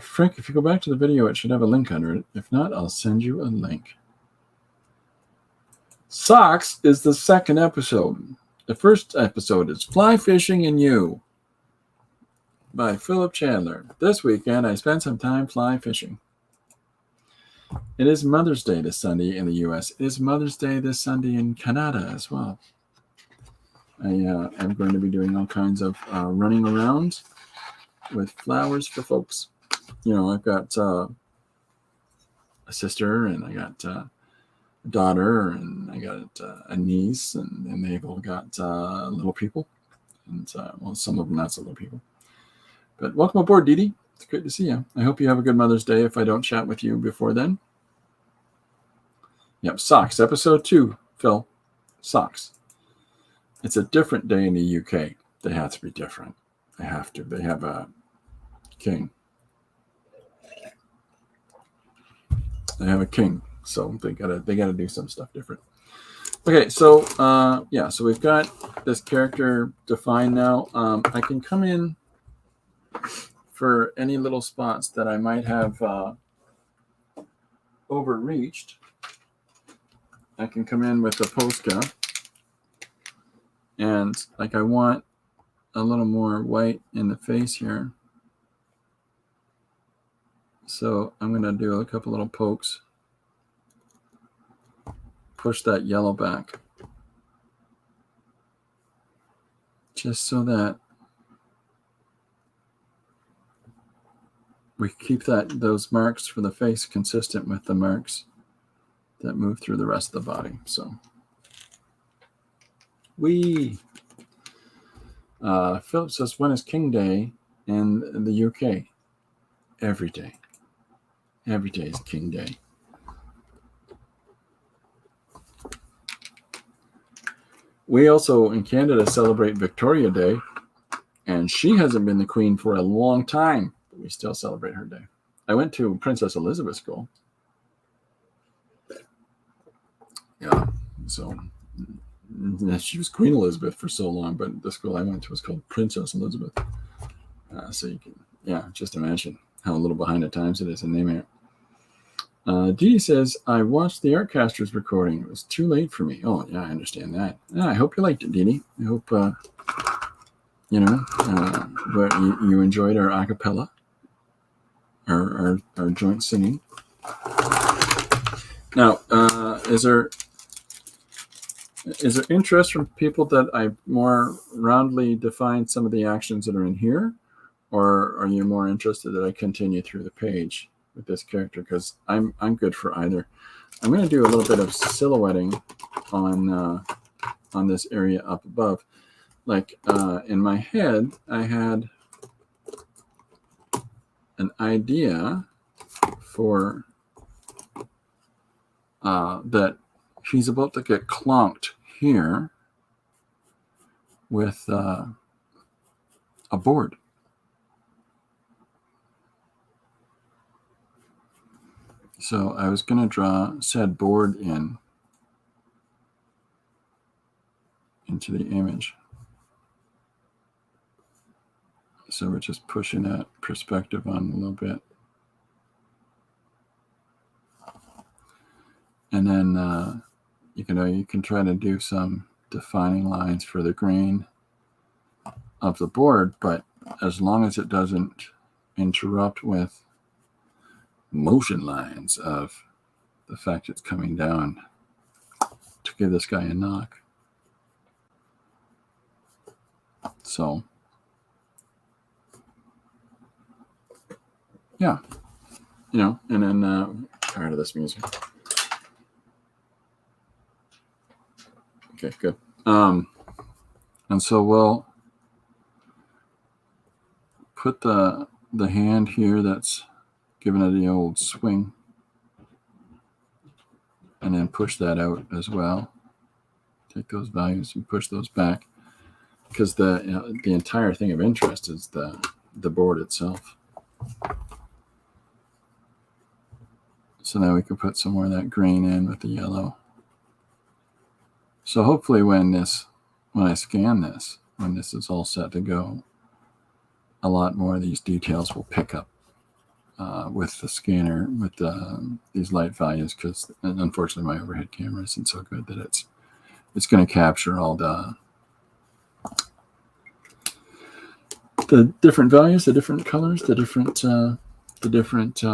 Frank, if you go back to the video, it should have a link under it. If not, I'll send you a link. Socks is the second episode. The first episode is Fly Fishing and You by Philip Chandler. This weekend, I spent some time fly fishing. It is Mother's Day this Sunday in the U.S. It is Mother's Day this Sunday in Canada as well. I am going to be doing all kinds of running around with flowers for folks. I've got a sister, and I got a daughter, and I got a niece, and they've all got little people. And well, some of them not so little people. But welcome aboard, Dee Dee. It's great to see you. I hope you have a good Mother's Day if I don't chat with you before then. Yep, socks. Episode 2, Phil. Socks. It's a different day in the UK. They have to be different. They have to. They have a king. They have a king, so they gotta do some stuff different. Okay, so so we've got this character defined now. I can come in for any little spots that I might have overreached. I can come in with a Posca, and like I want a little more white in the face here. So I'm going to do a couple little pokes. Push that yellow back. Just so that we keep those marks for the face consistent with the marks that move through the rest of the body. So Philip says, when is King Day in the UK? Every day. Every day is King Day. We also in Canada celebrate Victoria Day, and she hasn't been the queen for a long time, but we still celebrate her day. I went to Princess Elizabeth School. Yeah, so she was Queen Elizabeth for so long, but the school I went to was called Princess Elizabeth. So you can, just imagine how a little behind the times it is in naming it. Dee says, I watched the Artcasters recording. It was too late for me. Oh, yeah, I understand that. Yeah, I hope you liked it, Dee. I hope, but you enjoyed our a cappella, our joint singing. Now, is there interest from people that I more roundly define some of the actions that are in here? Or are you more interested that I continue through the page with this character? Because I'm good for either. I'm going to do a little bit of silhouetting on this area up above. Like in my head, I had an idea for that he's about to get clonked here with a board. So I was going to draw said board into the image. So we're just pushing that perspective on a little bit. And then you can try to do some defining lines for the grain of the board, but as long as it doesn't interrupt with motion lines of the fact it's coming down to give this guy a knock. So, yeah, and then tired of this music. Okay, good. And so we'll put the hand here that's giving it the old swing, and then push that out as well. Take those values and push those back, because the entire thing of interest is the board itself. So now we can put some more of that green in with the yellow. So hopefully when I scan this, when this is all set to go, a lot more of these details will pick up with the scanner, with these light values, because unfortunately my overhead camera isn't so good that it's going to capture all the different values, the different colors, the different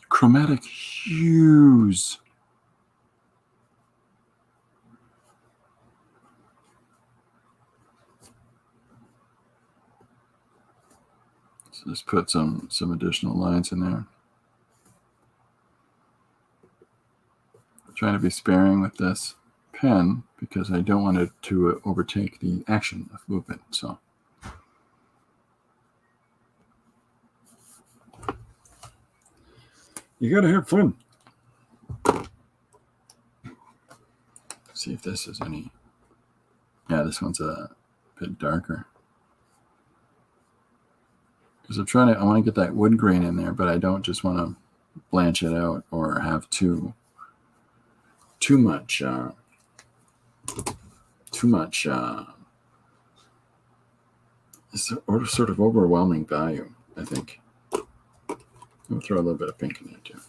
chromatic hues. So just put some additional lines in there. Trying to be sparing with this pen because I don't want it to overtake the action of movement. So you got to have fun. See if this is any. Yeah, this one's a bit darker. Because I want to get that wood grain in there, but I don't just want to blanch it out or have too much sort of overwhelming value, I think. We'll throw a little bit of pink in there too.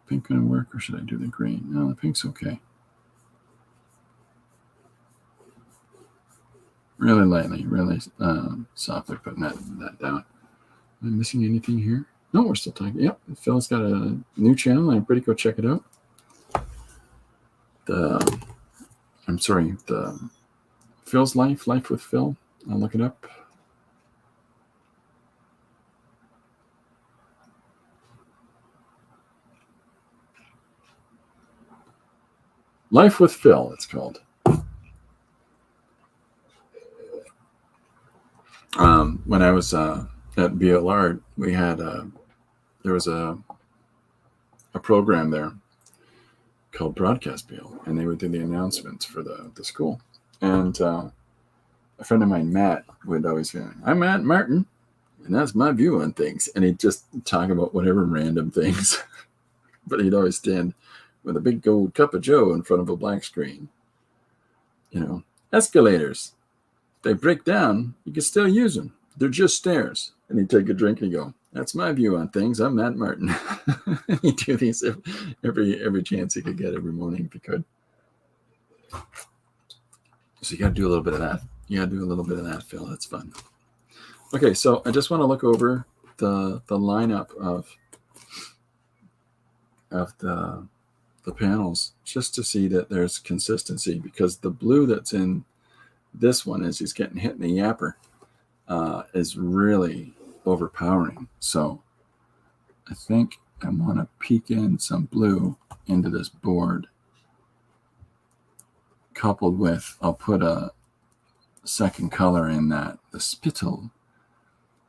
Pink gonna work, or should I do the green? No, the pink's okay. Really lightly, really softly putting that down. Am I missing anything here? No, we're still talking. Yep, Phil's got a new channel. Everybody go check it out. The Phil's Life with Phil. I'll look it up. Life with Phil, it's called. When I was at BLR, we had there was a program there called Broadcast BL, and they would do the announcements for the school. And a friend of mine, Matt, would always say, "I'm Matt Martin, and that's my view on things." And he'd just talk about whatever random things, but he'd always stand with a big gold cup of joe in front of a black screen. Escalators, they break down, you can still use them. They're just stairs. And he'd take a drink and he'd go, "That's my view on things. I'm Matt Martin." He'd do these every chance he could get every morning if he could. So you got to do a little bit of that. You got to do a little bit of that, Phil. That's fun. Okay, so I just want to look over the lineup of the panels just to see that there's consistency, because the blue that's in this one as he's getting hit in the yapper is really overpowering. So I think I want to peek in some blue into this board, coupled with, I'll put a second color in that, the spittle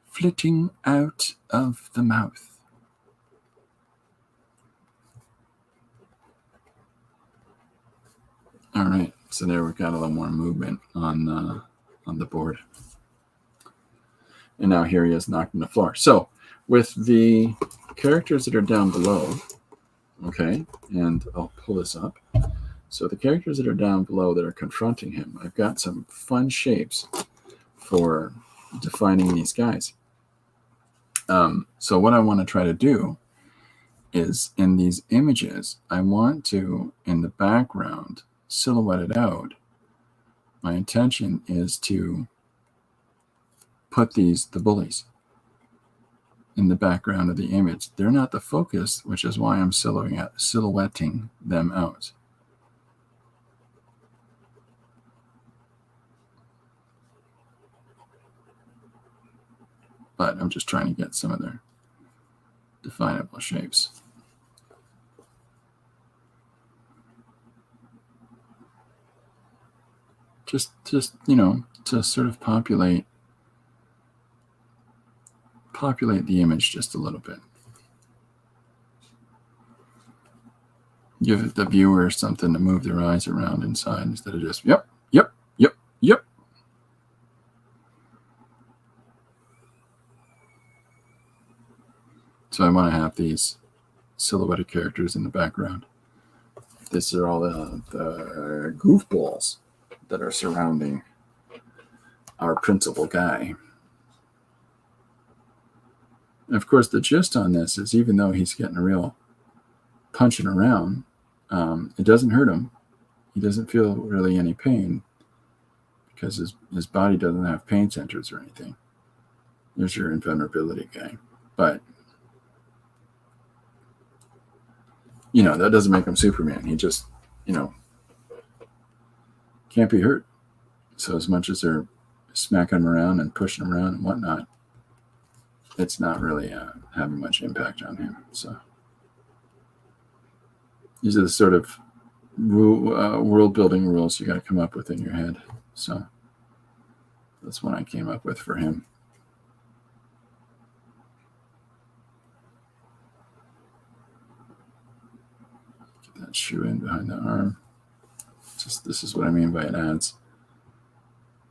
flitting out of the mouth. All right, so there we've got a little more movement on the board. And now here he is knocked on the floor. So with the characters that are down below, okay, and I'll pull this up. So the characters that are down below that are confronting him, I've got some fun shapes for defining these guys. So what I want to try to do is, in these images, I want to, in the background, silhouette it out. My intention is to put the bullies in the background of the image. They're not the focus, which is why I'm silhouetting them out. But I'm just trying to get some of their definable shapes. Just to sort of populate the image just a little bit. Give the viewer something to move their eyes around inside instead of just, yep, yep, yep, yep. So I want to have these silhouetted characters in the background. These are all the goofballs that are surrounding our principal guy. And of course, the gist on this is, even though he's getting a real punching around, it doesn't hurt him. He doesn't feel really any pain because his body doesn't have pain centers or anything. There's your invulnerability guy. But, that doesn't make him Superman. He just, can't be hurt. So as much as they're smacking him around and pushing him around and whatnot, it's not really having much impact on him. So these are the sort of world building rules you got to come up with in your head. So that's what I came up with for him. Get that shoe in behind the arm. This is what I mean by it adds.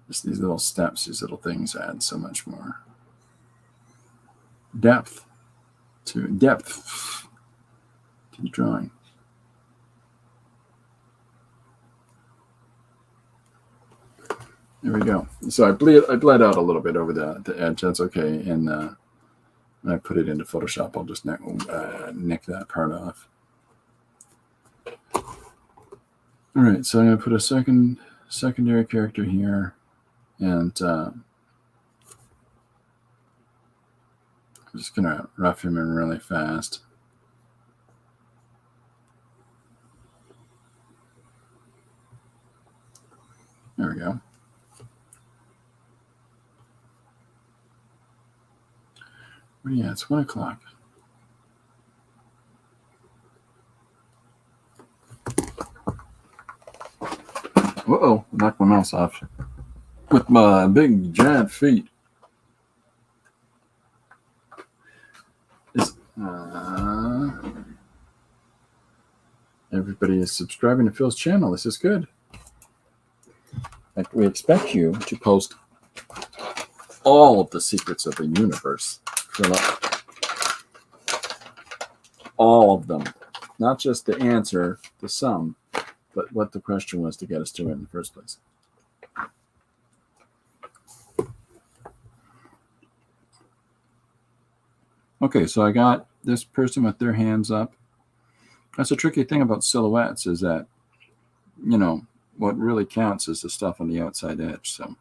Just these little steps, these little things add so much more depth to the drawing. There we go. So I bled out a little bit over the edge. That's okay. And when I put it into Photoshop, I'll just nick that part off. All right. So I'm going to put a secondary character here, and I'm just going to rough him in really fast. There we go. Yeah, it's 1 o'clock. Uh-oh, knocked my mouse off with my big giant feet. Everybody is subscribing to Phil's channel. This is good. Like, we expect you to post all of the secrets of the universe. All of them. Not just the answer, the sum, but what the question was to get us to it in the first place. Okay, so I got this person with their hands up. That's a tricky thing about silhouettes, is that, you know, what really counts is the stuff on the outside edge. So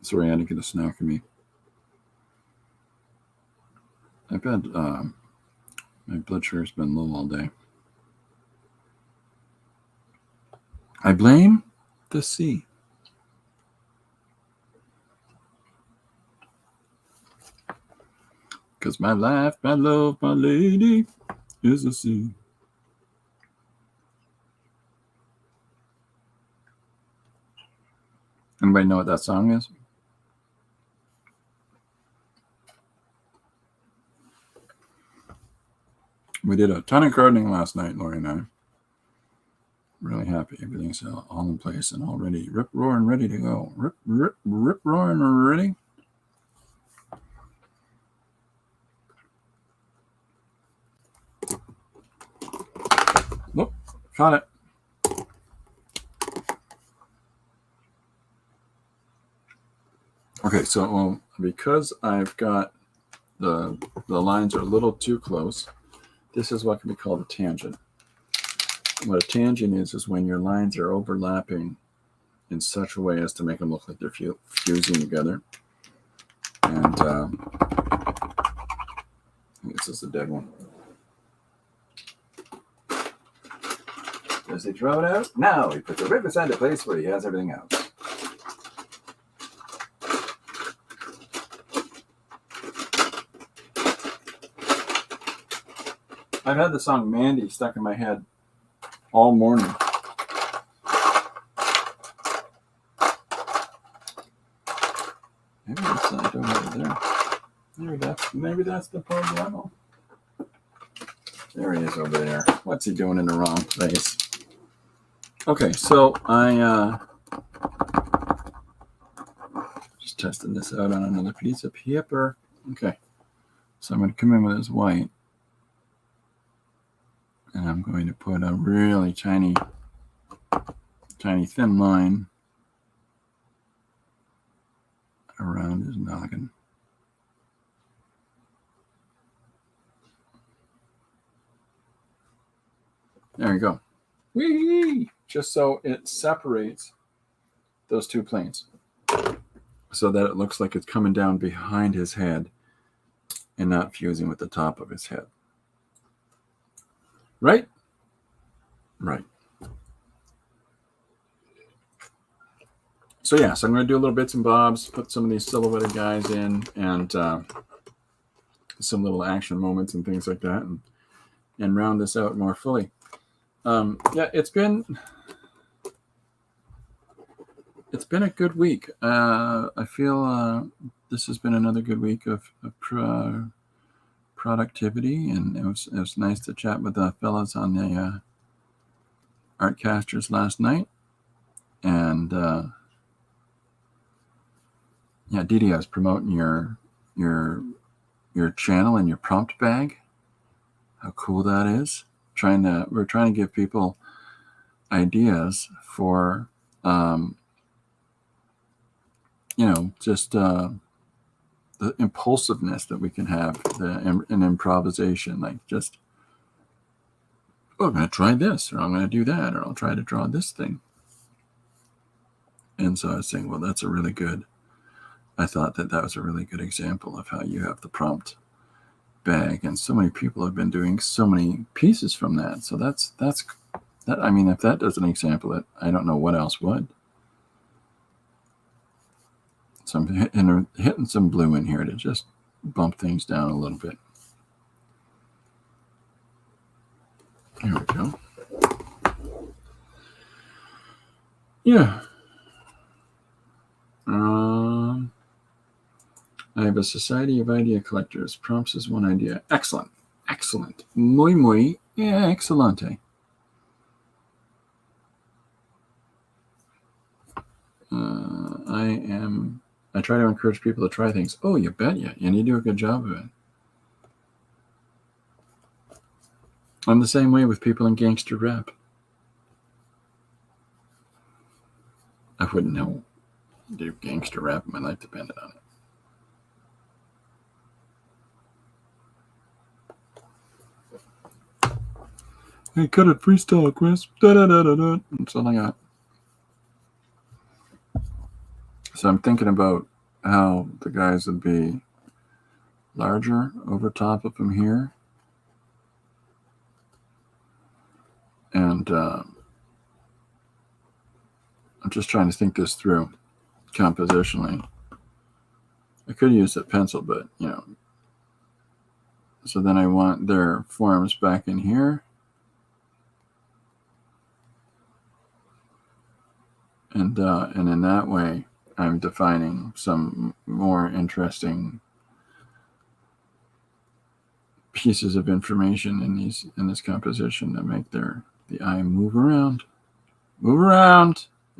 sorry, I had to get a snack for me. I bet my blood sugar's been low all day. I blame the sea. Because my life, my love, my lady is the sea. Anybody know what that song is? We did a ton of gardening last night, Lori and I. Really happy. Everything's all in place and all ready. Rip, roaring, ready to go. Rip, roaring, ready. Whoop, caught it. Okay, so because I've got the lines are a little too close, this is what can be called a tangent. What a tangent is when your lines are overlapping in such a way as to make them look like they're fusing together. And this is the dead one. Does he throw it out? No, he puts it right beside the place where he has everything else. I've had the song Mandy stuck in my head all morning. Maybe it's not over there. Maybe that's the problem. There he is over there. What's he doing in the wrong place? Okay, so I just testing this out on another piece of paper. Okay, so I'm going to come in with this white. And I'm going to put a really tiny thin line around his noggin. There you go. Whee! Just so it separates those two planes so that it looks like it's coming down behind his head and not fusing with the top of his head. Right? Right. So I'm going to do a little bits and bobs, put some of these silhouetted guys in, and some little action moments and things like that, and round this out more fully. It's been a good week. I feel this has been another good week of productivity, and it was nice to chat with the fellas on the Artcasters last night. And Didi, I was promoting your channel and your prompt bag. How cool that is! We're trying to give people ideas for just the impulsiveness that we can have, an improvisation, like just, I'm going to try this, or I'm going to do that, or I'll try to draw this thing. And so I was saying, well, that's a really good, I thought that was a really good example of how you have the prompt bag, and so many people have been doing so many pieces from that. So that's that. I mean, if that doesn't example it, I don't know what else would. So I'm hitting some blue in here to just bump things down a little bit. There we go. Yeah. I have a society of idea collectors. Prompts is one idea. Excellent. Muy excelente. I try to encourage people to try things. Oh, you bet you. And you do a good job of it. I'm the same way with people in gangster rap. I wouldn't know do gangster rap. My life depended on it. Hey, cut it freestyle, Chris. Da-da-da-da-da. That's all I got. So I'm thinking about how the guys would be larger over top of them here. And I'm just trying to think this through compositionally. I could use a pencil, but, so then I want their forms back in here. And in that way, I'm defining some more interesting pieces of information in this composition that make the eye move around.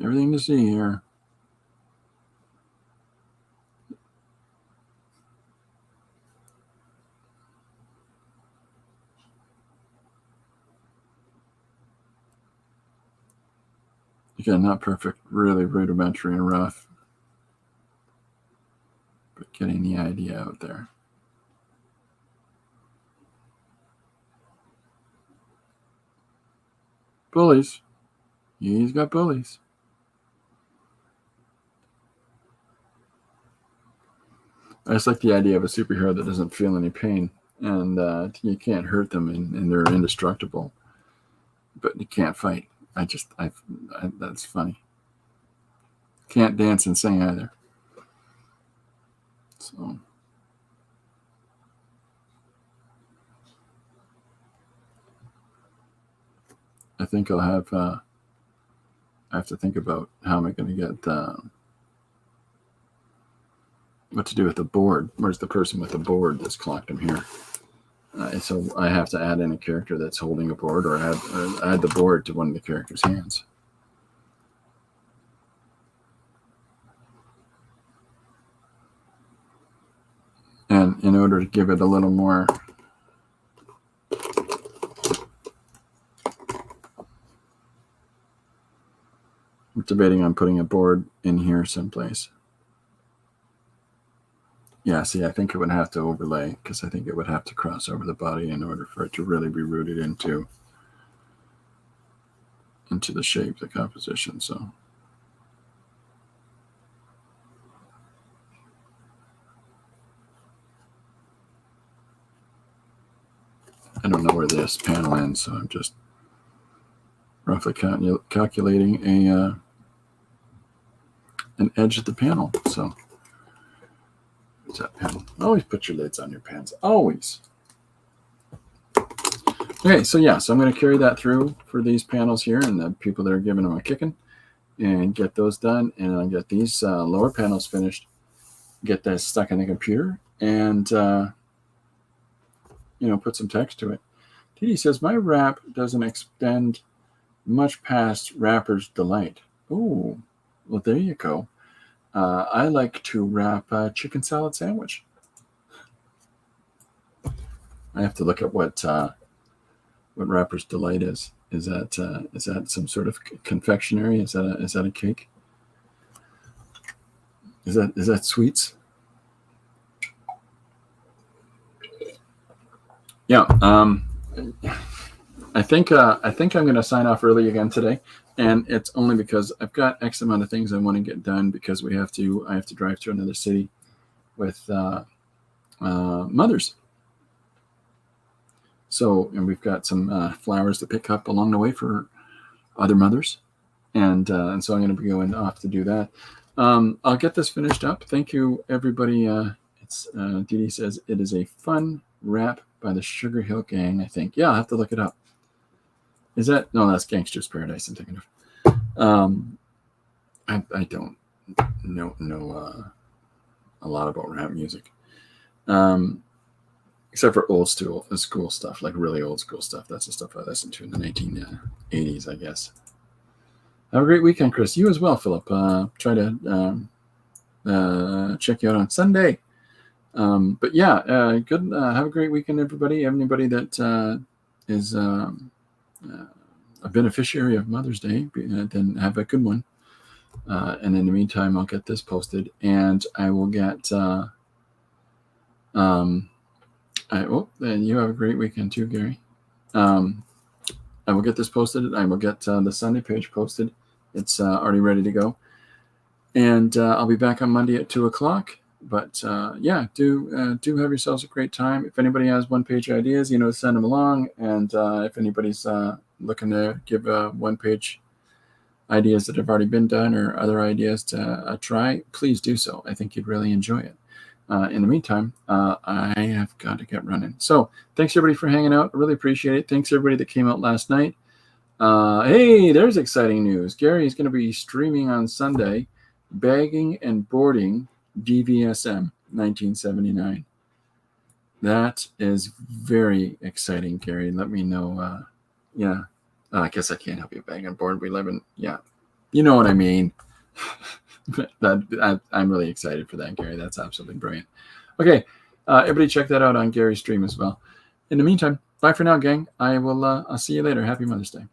Everything to see here. Again, not perfect, really rudimentary and rough, but getting the idea out there. Bullies. He's got bullies. I just like the idea of a superhero that doesn't feel any pain, and you can't hurt them, and they're indestructible, but you can't fight. That's funny. Can't dance and sing either. So I think I'll have I have to think about how am I going to get what to do with the board. Where's the person with the board that's clocked him here? So I have to add in a character that's holding a board, or add the board to one of the characters' hands. And in order to give it a little more I'm debating on putting a board in here someplace. Yeah, see, I think it would have to overlay, because I think it would have to cross over the body in order for it to really be rooted into the shape, the composition. So I don't know where this panel ends, so I'm just roughly calculating an edge of the panel. So where's that pen? Always put your lids on your pens. Always. Okay, so yeah, so I'm going to carry that through for these panels here and the people that are giving them a kicking, and get those done, and I'll get these lower panels finished, get that stuck in the computer, and put some text to it. TD says, my wrap doesn't extend much past wrapper's delight. Oh, well, there you go. I like to wrap a chicken salad sandwich. I have to look at what wrapper's delight is. Is that some sort of confectionery? Is that a cake? Is that sweets? Yeah. I think I'm going to sign off early again today, and it's only because I've got X amount of things I want to get done because I have to drive to another city with mothers. So, and we've got some flowers to pick up along the way for other mothers, and so I'm going to be going off to do that. I'll get this finished up. Thank you, everybody. Dee Dee says it is a fun wrap by the Sugar Hill Gang, I think. Yeah, I'll have to look it up. Is that? No, that's Gangster's Paradise I'm thinking of. I don't know a lot about rap music. Except for old school stuff, like really old school stuff. That's the stuff I listened to in the 1980s, I guess. Have a great weekend, Chris. You as well, Philip. Try to check you out on Sunday. But yeah, good. Have a great weekend, everybody. Anybody that is a beneficiary of Mother's Day, then have a good one. And in the meantime, I'll get this posted, and I will get. And you have a great weekend too, Gary. I will get this posted. I will get the Sunday page posted. It's already ready to go, and I'll be back on Monday at 2:00. But yeah, do have yourselves a great time. If anybody has one-page ideas, send them along. And if anybody's looking to give one-page ideas that have already been done or other ideas to try, please do so. I think you'd really enjoy it. In the meantime, I have got to get running. So thanks, everybody, for hanging out. I really appreciate it. Thanks, everybody that came out last night. Hey, there's exciting news. Gary is going to be streaming on Sunday, Bagging and Boarding DVSM 1979. That is very exciting, Gary. Let me know. Yeah, I guess I can't help you bag and board. We live in, yeah, you know what I mean. I'm really excited for that, Gary. That's absolutely brilliant. Okay, everybody check that out on Gary's stream as well. In the meantime, bye for now, gang. I'll see you later. Happy Mother's Day.